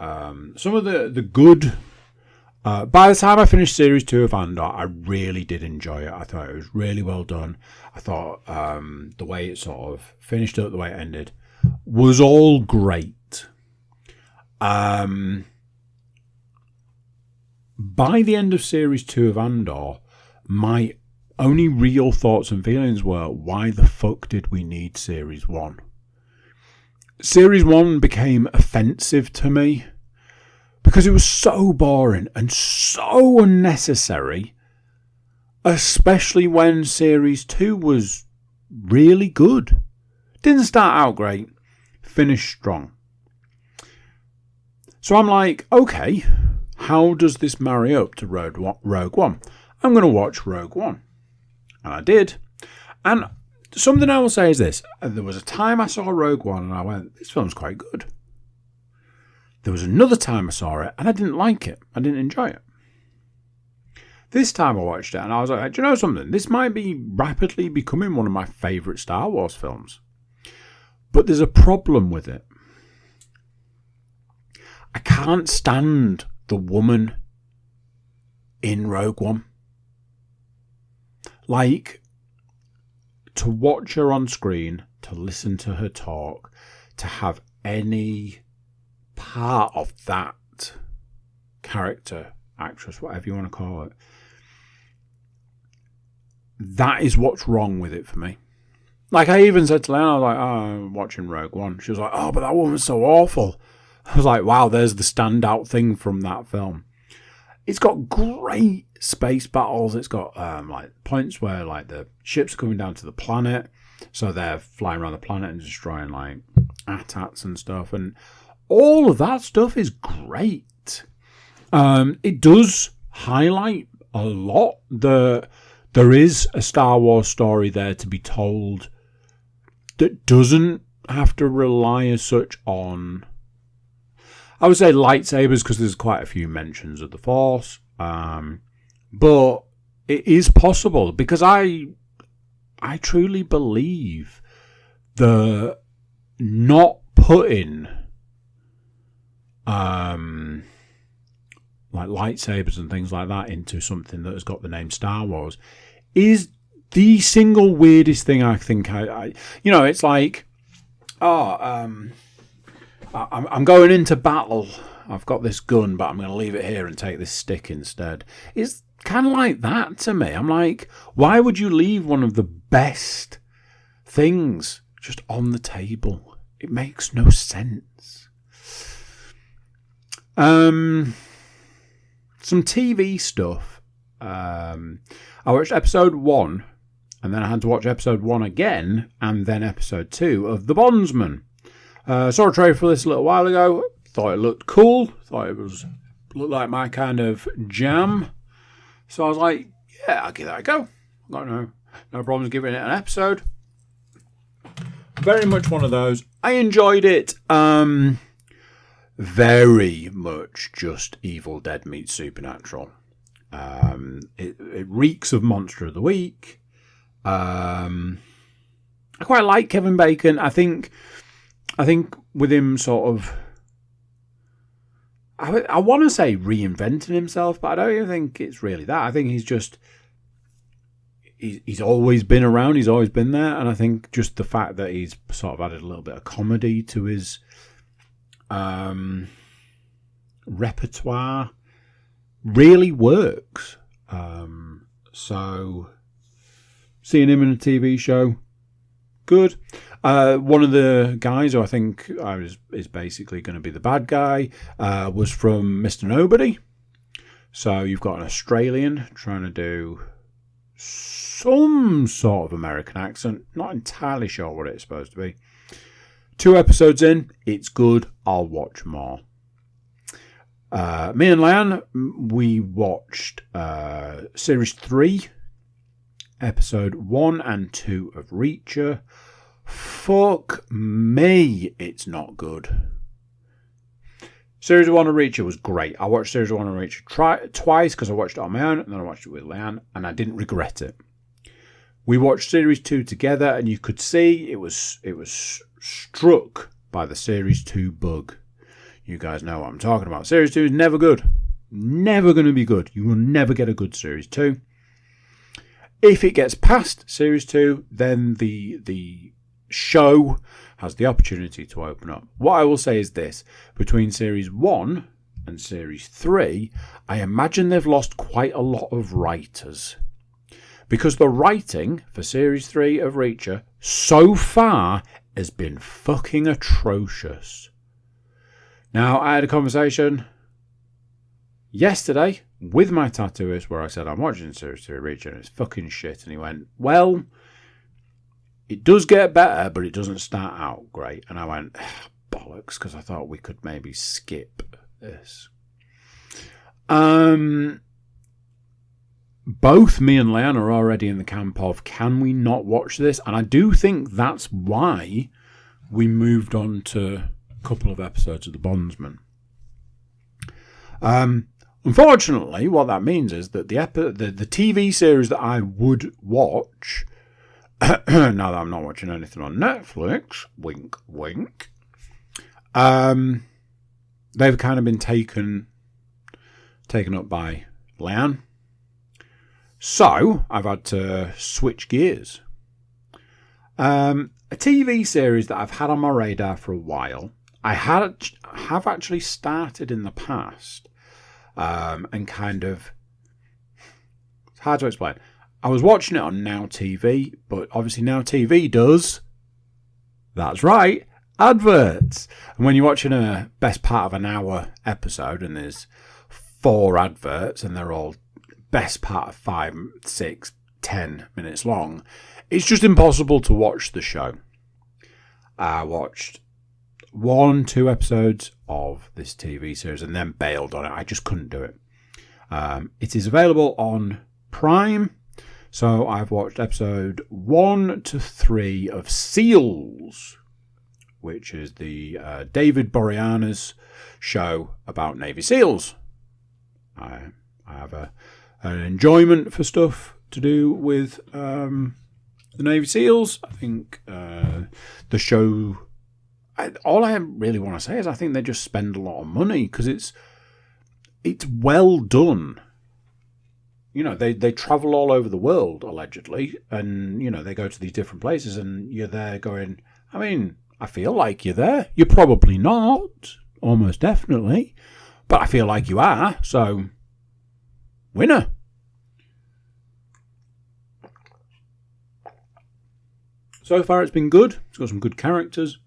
Some of the good By the time I finished Series 2 of Andor, I really did enjoy it. I thought it was really well done. I thought the way it sort of finished up, the way it ended, was all great. By the end of Series 2 of Andor, my only real thoughts and feelings were, why the fuck did we need Series 1? Series 1 became offensive to me because it was so boring and so unnecessary, especially when Series 2 was really good. Didn't start out great, finished strong. So I'm like, okay, how does this marry up to Rogue One? I'm going to watch Rogue One. And I did. And something I will say is this. There was a time I saw Rogue One and I went, this film's quite good. There was another time I saw it and I didn't like it. I didn't enjoy it. This time I watched it and I was like, do you know something? This might be rapidly becoming one of my favourite Star Wars films. But there's a problem with it. I can't stand the woman in Rogue One. Like, to watch her on screen, to listen to her talk, to have any part of that character, actress, whatever you want to call it, that is what's wrong with it for me. Like, I even said to Leanne, I was like, oh, I'm watching Rogue One. She was like, oh, but that woman's so awful. I was like, wow, there's the standout thing from that film. It's got great space battles. It's got like points where like the ships are coming down to the planet, so they're flying around the planet and destroying like AT-ATs and stuff, and all of that stuff is great. It does highlight a lot. There is a Star Wars story there to be told that doesn't have to rely as such on, I would say, lightsabers, because there's quite a few mentions of the Force. But it is possible, because I truly believe the not putting like lightsabers and things like that into something that has got the name Star Wars is the single weirdest thing I think it's like, I'm going into battle. I've got this gun, but I'm going to leave it here and take this stick instead. It's kind of like that to me. I'm like, why would you leave one of the best things just on the table? It makes no sense. Some TV stuff. I watched episode 1, and then I had to watch episode 1 again, and then episode 2 of The Bondsman. Saw a trailer for this a little while ago. Thought it looked cool. Thought it looked like my kind of jam. So I was like, yeah, I'll give that a go. Got no problems giving it an episode. Very much one of those. I enjoyed it. Very much just Evil Dead meets Supernatural. It reeks of Monster of the Week. I quite like Kevin Bacon. I think with him sort of, I want to say reinventing himself, but I don't even think it's really that. I think he's always been around. He's always been there. And I think just the fact that he's sort of added a little bit of comedy to his repertoire really works. So seeing him in a TV show, good. One of the guys who I think is basically going to be the bad guy was from Mr. Nobody. So you've got an Australian trying to do some sort of American accent. Not entirely sure what it's supposed to be. 2 episodes in, it's good. I'll watch more. Me and Leanne, we watched Series 3, Episode 1 and 2 of Reacher. Fuck me, it's not good. Series 1 of Reacher was great. I watched Series 1 of Reacher twice because I watched it on my own, and then I watched it with Leanne, and I didn't regret it. We watched Series 2 together, and you could see it was struck by the Series 2 bug. You guys know what I'm talking about. Series 2 is never good. never going to be good. You will never get a good Series 2. If it gets past Series 2, then the show has the opportunity to open up. What I will say is this. Between Series 1 and Series 3, I imagine they've lost quite a lot of writers. Because the writing for Series 3 of Reacher so far has been fucking atrocious. Now, I had a conversation yesterday with my tattooist where I said, I'm watching Series 3 of Reacher and it's fucking shit. And he went, well, it does get better, but it doesn't start out great. And I went, bollocks, because I thought we could maybe skip this. Both me and Leanne are already in the camp of, can we not watch this? And I do think that's why we moved on to a couple of episodes of The Bondsman. Unfortunately, what that means is that the TV series that I would watch, now that I'm not watching anything on Netflix, wink, wink, they've kind of been taken up by Leanne. So, I've had to switch gears. A TV series that I've had on my radar for a while, I have actually started in the past, and kind of, it's hard to explain. I was watching it on Now TV, but obviously Now TV does, that's right, adverts. And when you're watching a best part of an hour episode and there's 4 adverts and they're all best part of 5, 6, 10 minutes long, it's just impossible to watch the show. I watched 1, 2 episodes of this TV series and then bailed on it. I just couldn't do it. It is available on Prime, so I've watched episode 1 to 3 of Seals, which is the David Boreanaz show about Navy SEALs. I have an enjoyment for stuff to do with the Navy SEALs. I think the show, all I really want to say is I think they just spend a lot of money because it's well done. You know, they travel all over the world, allegedly, and, you know, they go to these different places and you're there going, I mean, I feel like you're there. You're probably not, almost definitely, but I feel like you are, so winner. So far it's been good. It's got some good characters.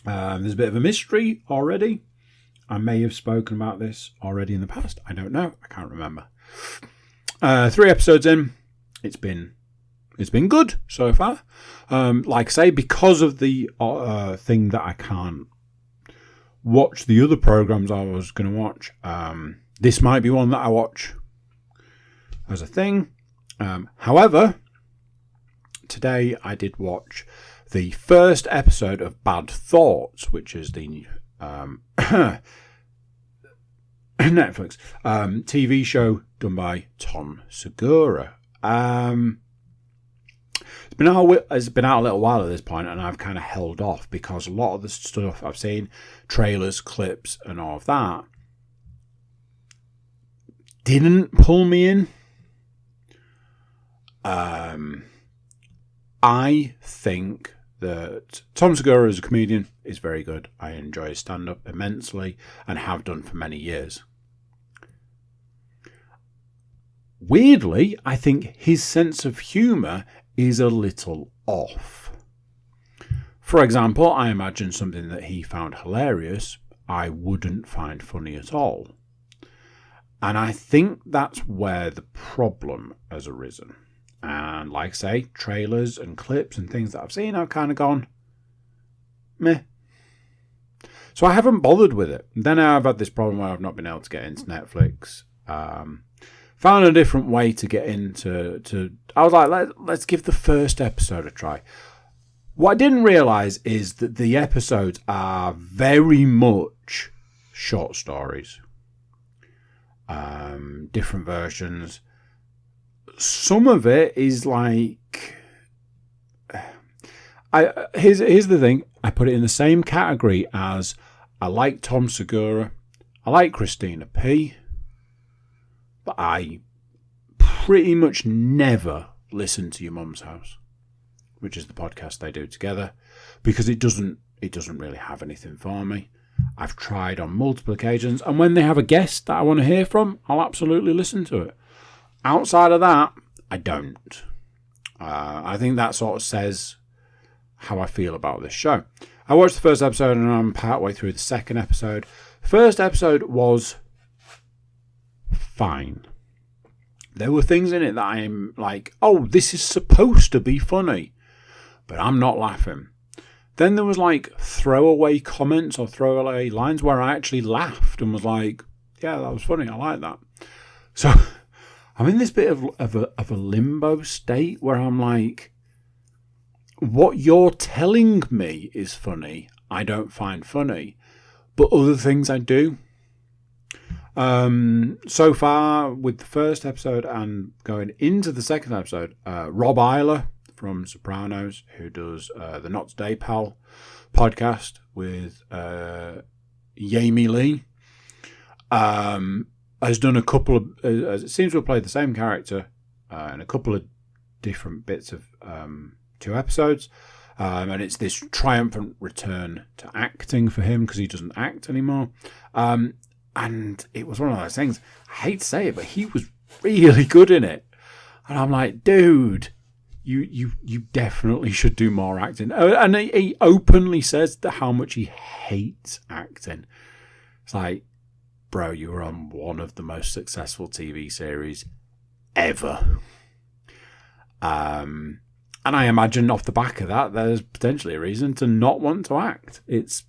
There's a bit of a mystery already. I may have spoken about this already in the past. I don't know. I can't remember. 3 episodes in. It's been good so far. Like I say, because of the thing that I can't watch the other programs I was going to watch, this might be one that I watch as a thing. However, today I did watch the first episode of Bad Thoughts, which is the Netflix TV show done by Tom Segura. It's been out a little while at this point, and I've kind of held off because a lot of the stuff I've seen, trailers, clips, and all of that, didn't pull me in. I think that Tom Segura as a comedian is very good. I enjoy his stand-up immensely and have done for many years. Weirdly, I think his sense of humour is a little off. For example, I imagine something that he found hilarious, I wouldn't find funny at all. And I think that's where the problem has arisen. And like I say, trailers and clips and things that I've seen, I've kind of gone, meh. So I haven't bothered with it. Then I've had this problem where I've not been able to get into Netflix. Found a different way to get into. I was like, let's give the first episode a try. What I didn't realise is that the episodes are very much short stories. Different versions. Some of it is like... Here's the thing. I put it in the same category as I like Tom Segura. I like Christina P. but I pretty much never listen to Your Mum's House, which is the podcast they do together, because it doesn't really have anything for me. I've tried on multiple occasions, and when they have a guest that I want to hear from, I'll absolutely listen to it. Outside of that, I don't. I think that sort of says how I feel about this show. I watched the first episode and I'm partway through the second episode. First episode was fine. There were things in it that I'm like, oh, this is supposed to be funny, but I'm not laughing. Then there was like throwaway comments or throwaway lines where I actually laughed and was like, yeah, that was funny. I like that. So I'm in this bit of a limbo state where I'm like, what you're telling me is funny, I don't find funny, but other things I do. So far with the first episode and going into the second episode, Rob Eiler from Sopranos, who does the Not Today Pal podcast with Jamie Lee, has done a couple of, it seems to have played the same character in a couple of different bits of 2 episodes. And it's this triumphant return to acting for him because he doesn't act anymore. And it was one of those things, I hate to say it, but he was really good in it. And I'm like, dude, you definitely should do more acting. And he openly says that how much he hates acting. It's like, bro, you were on one of the most successful TV series ever. And I imagine off the back of that, there's potentially a reason to not want to act. It's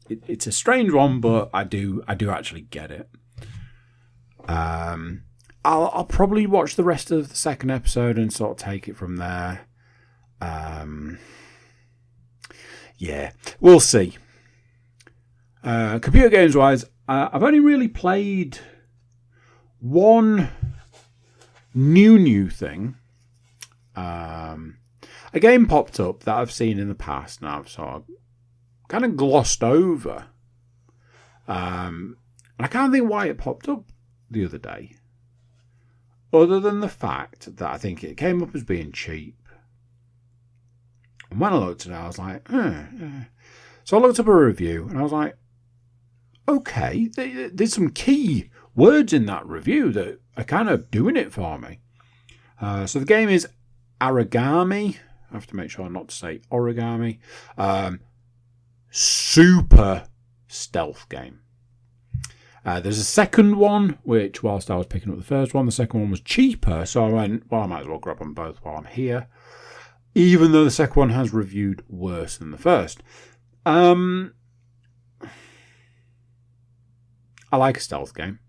a strange one, but I do actually get it. I'll probably watch the rest of the second episode and sort of take it from there. Yeah, we'll see. Computer games wise, I've only really played one new thing. A game popped up that I've seen in the past and I've sort of kind of glossed over. And I can't think why it popped up the other day. Other than the fact that I think it came up as being cheap. And when I looked at it, I was like, So I looked up a review and I was like, okay, there's some key words in that review that are kind of doing it for me. So the game is Aragami. I have to make sure not to say origami. Super stealth game. There's a second one, which whilst I was picking up the first one, the second one was cheaper. So I went, well, I might as well grab them both while I'm here. Even though the second one has reviewed worse than the first. I like a stealth game.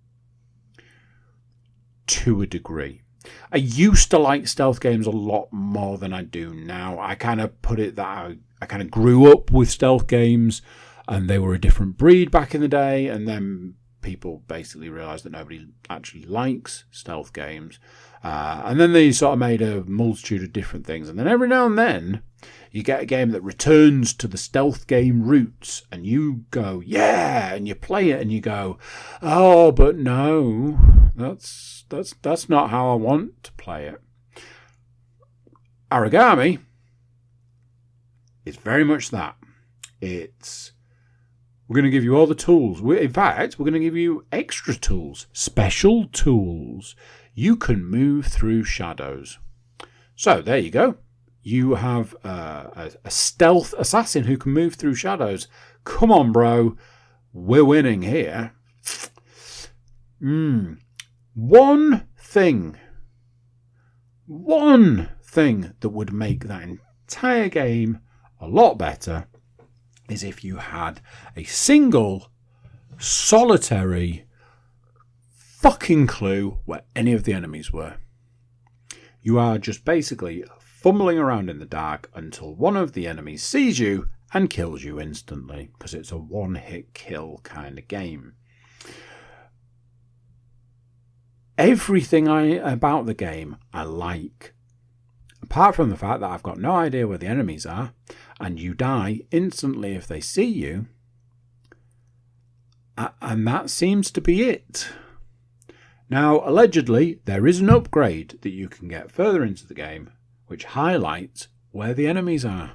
To a degree. I used to like stealth games a lot more than I do now. I kind of put it that I kind of grew up with stealth games and they were a different breed back in the day. And then people basically realised that nobody actually likes stealth games. And then they sort of made a multitude of different things. And then every now and then you get a game that returns to the stealth game roots and you go, yeah, and you play it and you go, oh, but no, that's not how I want to play it. Aragami is very much that. We're going to give you all the tools. In fact, we're going to give you extra tools, special tools. You can move through shadows. So there you go. You have a stealth assassin who can move through shadows. Come on, bro. We're winning here. One thing that would make that entire game a lot better is if you had a single, solitary fucking clue where any of the enemies were. You are just basically fumbling around in the dark until one of the enemies sees you and kills you instantly, because it's a one-hit kill kind of game. Everything about the game I like. Apart from the fact that I've got no idea where the enemies are, and you die instantly if they see you. And that seems to be it. Now, allegedly, there is an upgrade that you can get further into the game, which highlights where the enemies are.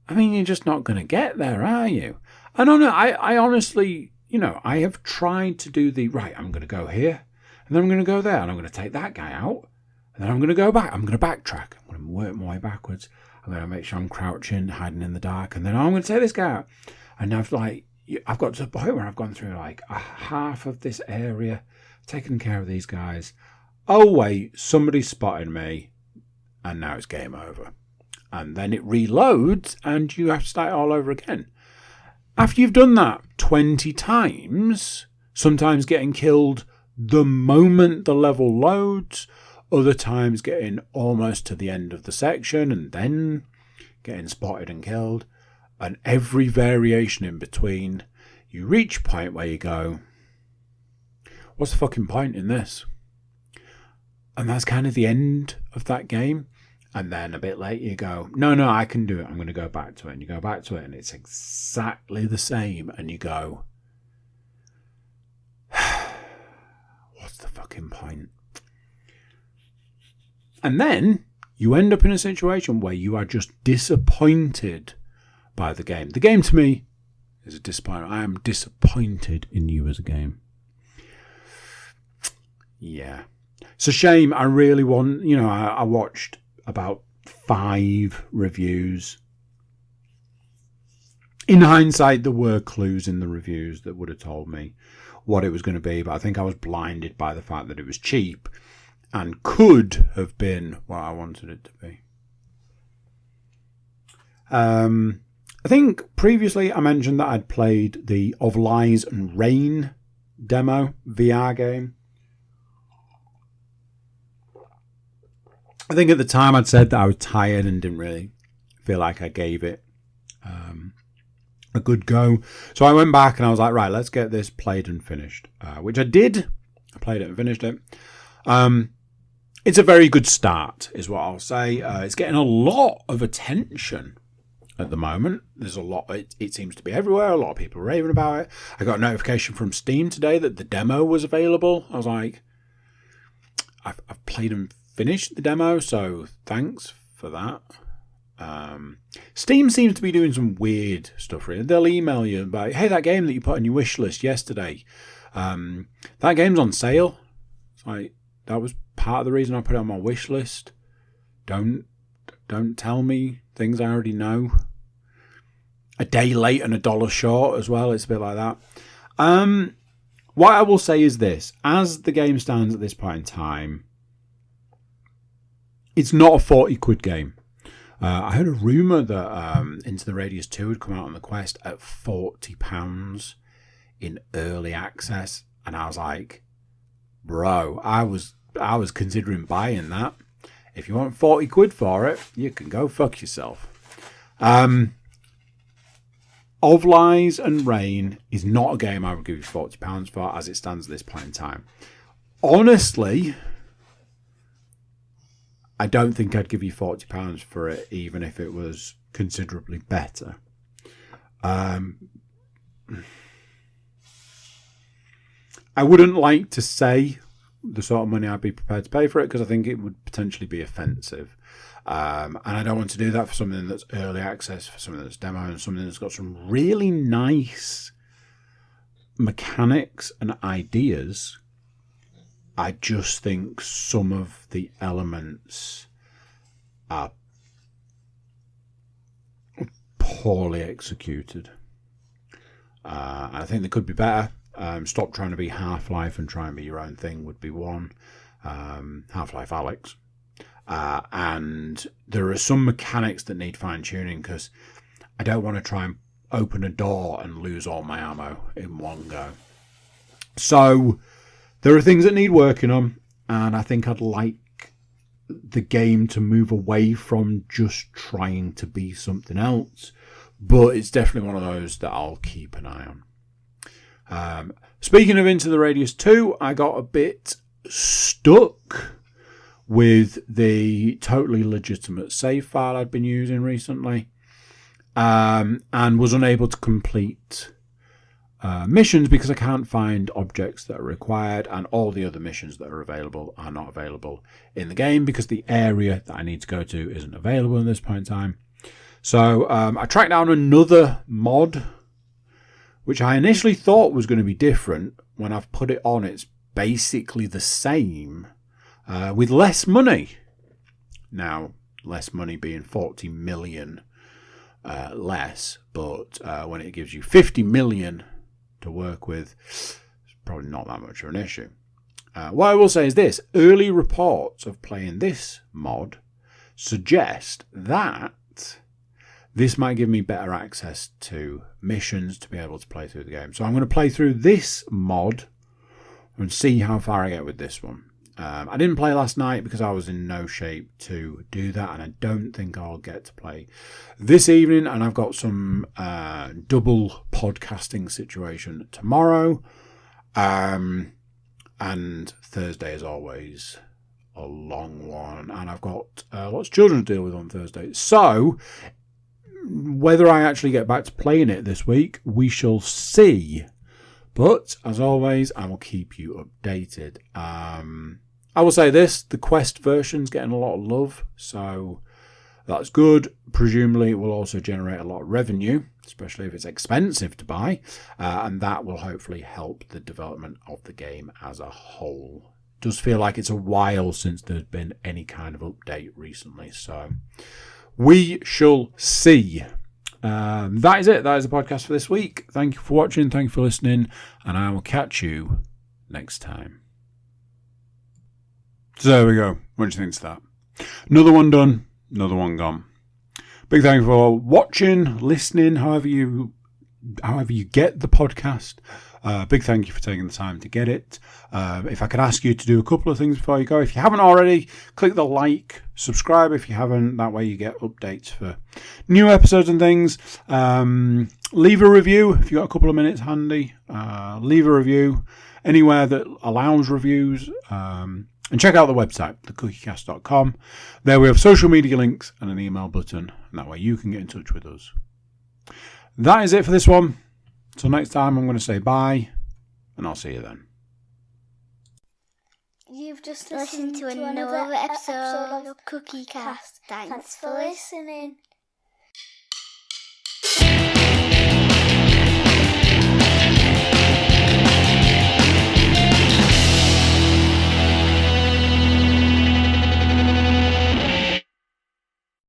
I mean, you're just not going to get there, are you? I don't know. I honestly, I have tried to do right, I'm going to go here, and then I'm going to go there, and I'm going to take that guy out, and then I'm going to go back. I'm going to backtrack. I'm going to work my way backwards. I'm going to make sure I'm crouching, hiding in the dark, and then I'm going to take this guy out. And I've got to the point where I've gone through like a half of this area, taking care of these guys. Oh wait, somebody spotted me, and now it's game over. And then it reloads, and you have to start all over again. After you've done that 20 times, sometimes getting killed the moment the level loads, other times getting almost to the end of the section and then getting spotted and killed, and every variation in between, you reach a point where you go, what's the fucking point in this? And that's kind of the end of that game. And then a bit later you go, no, I can do it. I'm going to go back to it. And you go back to it and it's exactly the same. And you go, what's the fucking point? And then you end up in a situation where you are just disappointed by the game. The game to me is a disappointment. I am disappointed in you as a game. Yeah. It's a shame. I really want, I watched about 5 reviews. In hindsight, there were clues in the reviews that would have told me what it was going to be, but I think I was blinded by the fact that it was cheap and could have been what I wanted it to be. I think previously I mentioned that I'd played the Of Lies and Rain demo VR game. I think at the time I'd said that I was tired and didn't really feel like I gave it a good go. So I went back and I was like, right, let's get this played and finished, which I did. I played it and finished it. It's a very good start, is what I'll say. It's getting a lot of attention at the moment. There's a lot. It seems to be everywhere. A lot of people are raving about it. I got a notification from Steam today that the demo was available. I was like, I've played and finished the demo, so thanks for that. Steam seems to be doing some weird stuff. Really, they'll email you about, hey, that game that you put on your wish list yesterday, that game's on sale. It's like, that was part of the reason I put it on my wish list. Don't tell me things I already know. A day late and $1 short as well. It's a bit like that. What I will say is this: as the game stands at this point in time, it's not a 40 quid game. I heard a rumour that Into the Radius 2 had come out on the Quest at £40 in early access, and I was like, bro, I was considering buying that. If you want 40 quid for it, you can go fuck yourself. Of Lies and Rain is not a game I would give you £40 for as it stands at this point in time. Honestly, I don't think I'd give you £40 for it, even if it was considerably better. I wouldn't like to say the sort of money I'd be prepared to pay for it, because I think it would potentially be offensive. And I don't want to do that for something that's early access, for something that's demo, and something that's got some really nice mechanics and ideas. I just think some of the elements are poorly executed. I think they could be better. Stop trying to be Half-Life and try and be your own thing would be one. Half-Life Alyx. And there are some mechanics that need fine-tuning, because I don't want to try and open a door and lose all my ammo in one go. So there are things that need working on, and I think I'd like the game to move away from just trying to be something else. But it's definitely one of those that I'll keep an eye on. Speaking of Into the Radius 2, I got a bit stuck with the totally legitimate save file I'd been using recently, and was unable to complete missions because I can't find objects that are required, and all the other missions that are available are not available in the game because the area that I need to go to isn't available at this point in time. So I tracked down another mod, which I initially thought was going to be different. When I've put it on, it's basically the same with less money. Now, less money being 40 million less, but when it gives you 50 million to work with, it's probably not that much of an issue. What I will say is this: early reports of playing this mod suggest that this might give me better access to missions to be able to play through the game. So I'm going to play through this mod and see how far I get with this one. I didn't play last night because I was in no shape to do that, and I don't think I'll get to play this evening. And I've got some double podcasting situation tomorrow, and Thursday is always a long one, and I've got lots of children to deal with on Thursday. So whether I actually get back to playing it this week, we shall see. But as always, I will keep you updated. I will say this: the Quest version's getting a lot of love, so that's good. Presumably it will also generate a lot of revenue, especially if it's expensive to buy, and that will hopefully help the development of the game as a whole. It does feel like it's a while since there's been any kind of update recently, so we shall see. That is it. That is the podcast for this week. Thank you for watching. Thank you for listening, and I will catch you next time. So there we go. What do you think to that? Another one done, another one gone. Big thank you for watching, listening, however you get the podcast. Big thank you for taking the time to get it. If I could ask you to do a couple of things before you go. If you haven't already, click the like, subscribe if you haven't. That way you get updates for new episodes and things. Leave a review if you've got a couple of minutes handy. Leave a review anywhere that allows reviews. And check out the website, thecookiecast.com. There we have social media links and an email button, and that way you can get in touch with us. That is it for this one. Till next time, I'm going to say bye, and I'll see you then. You've just listened to another episode of Cookie Cast. Thanks for listening.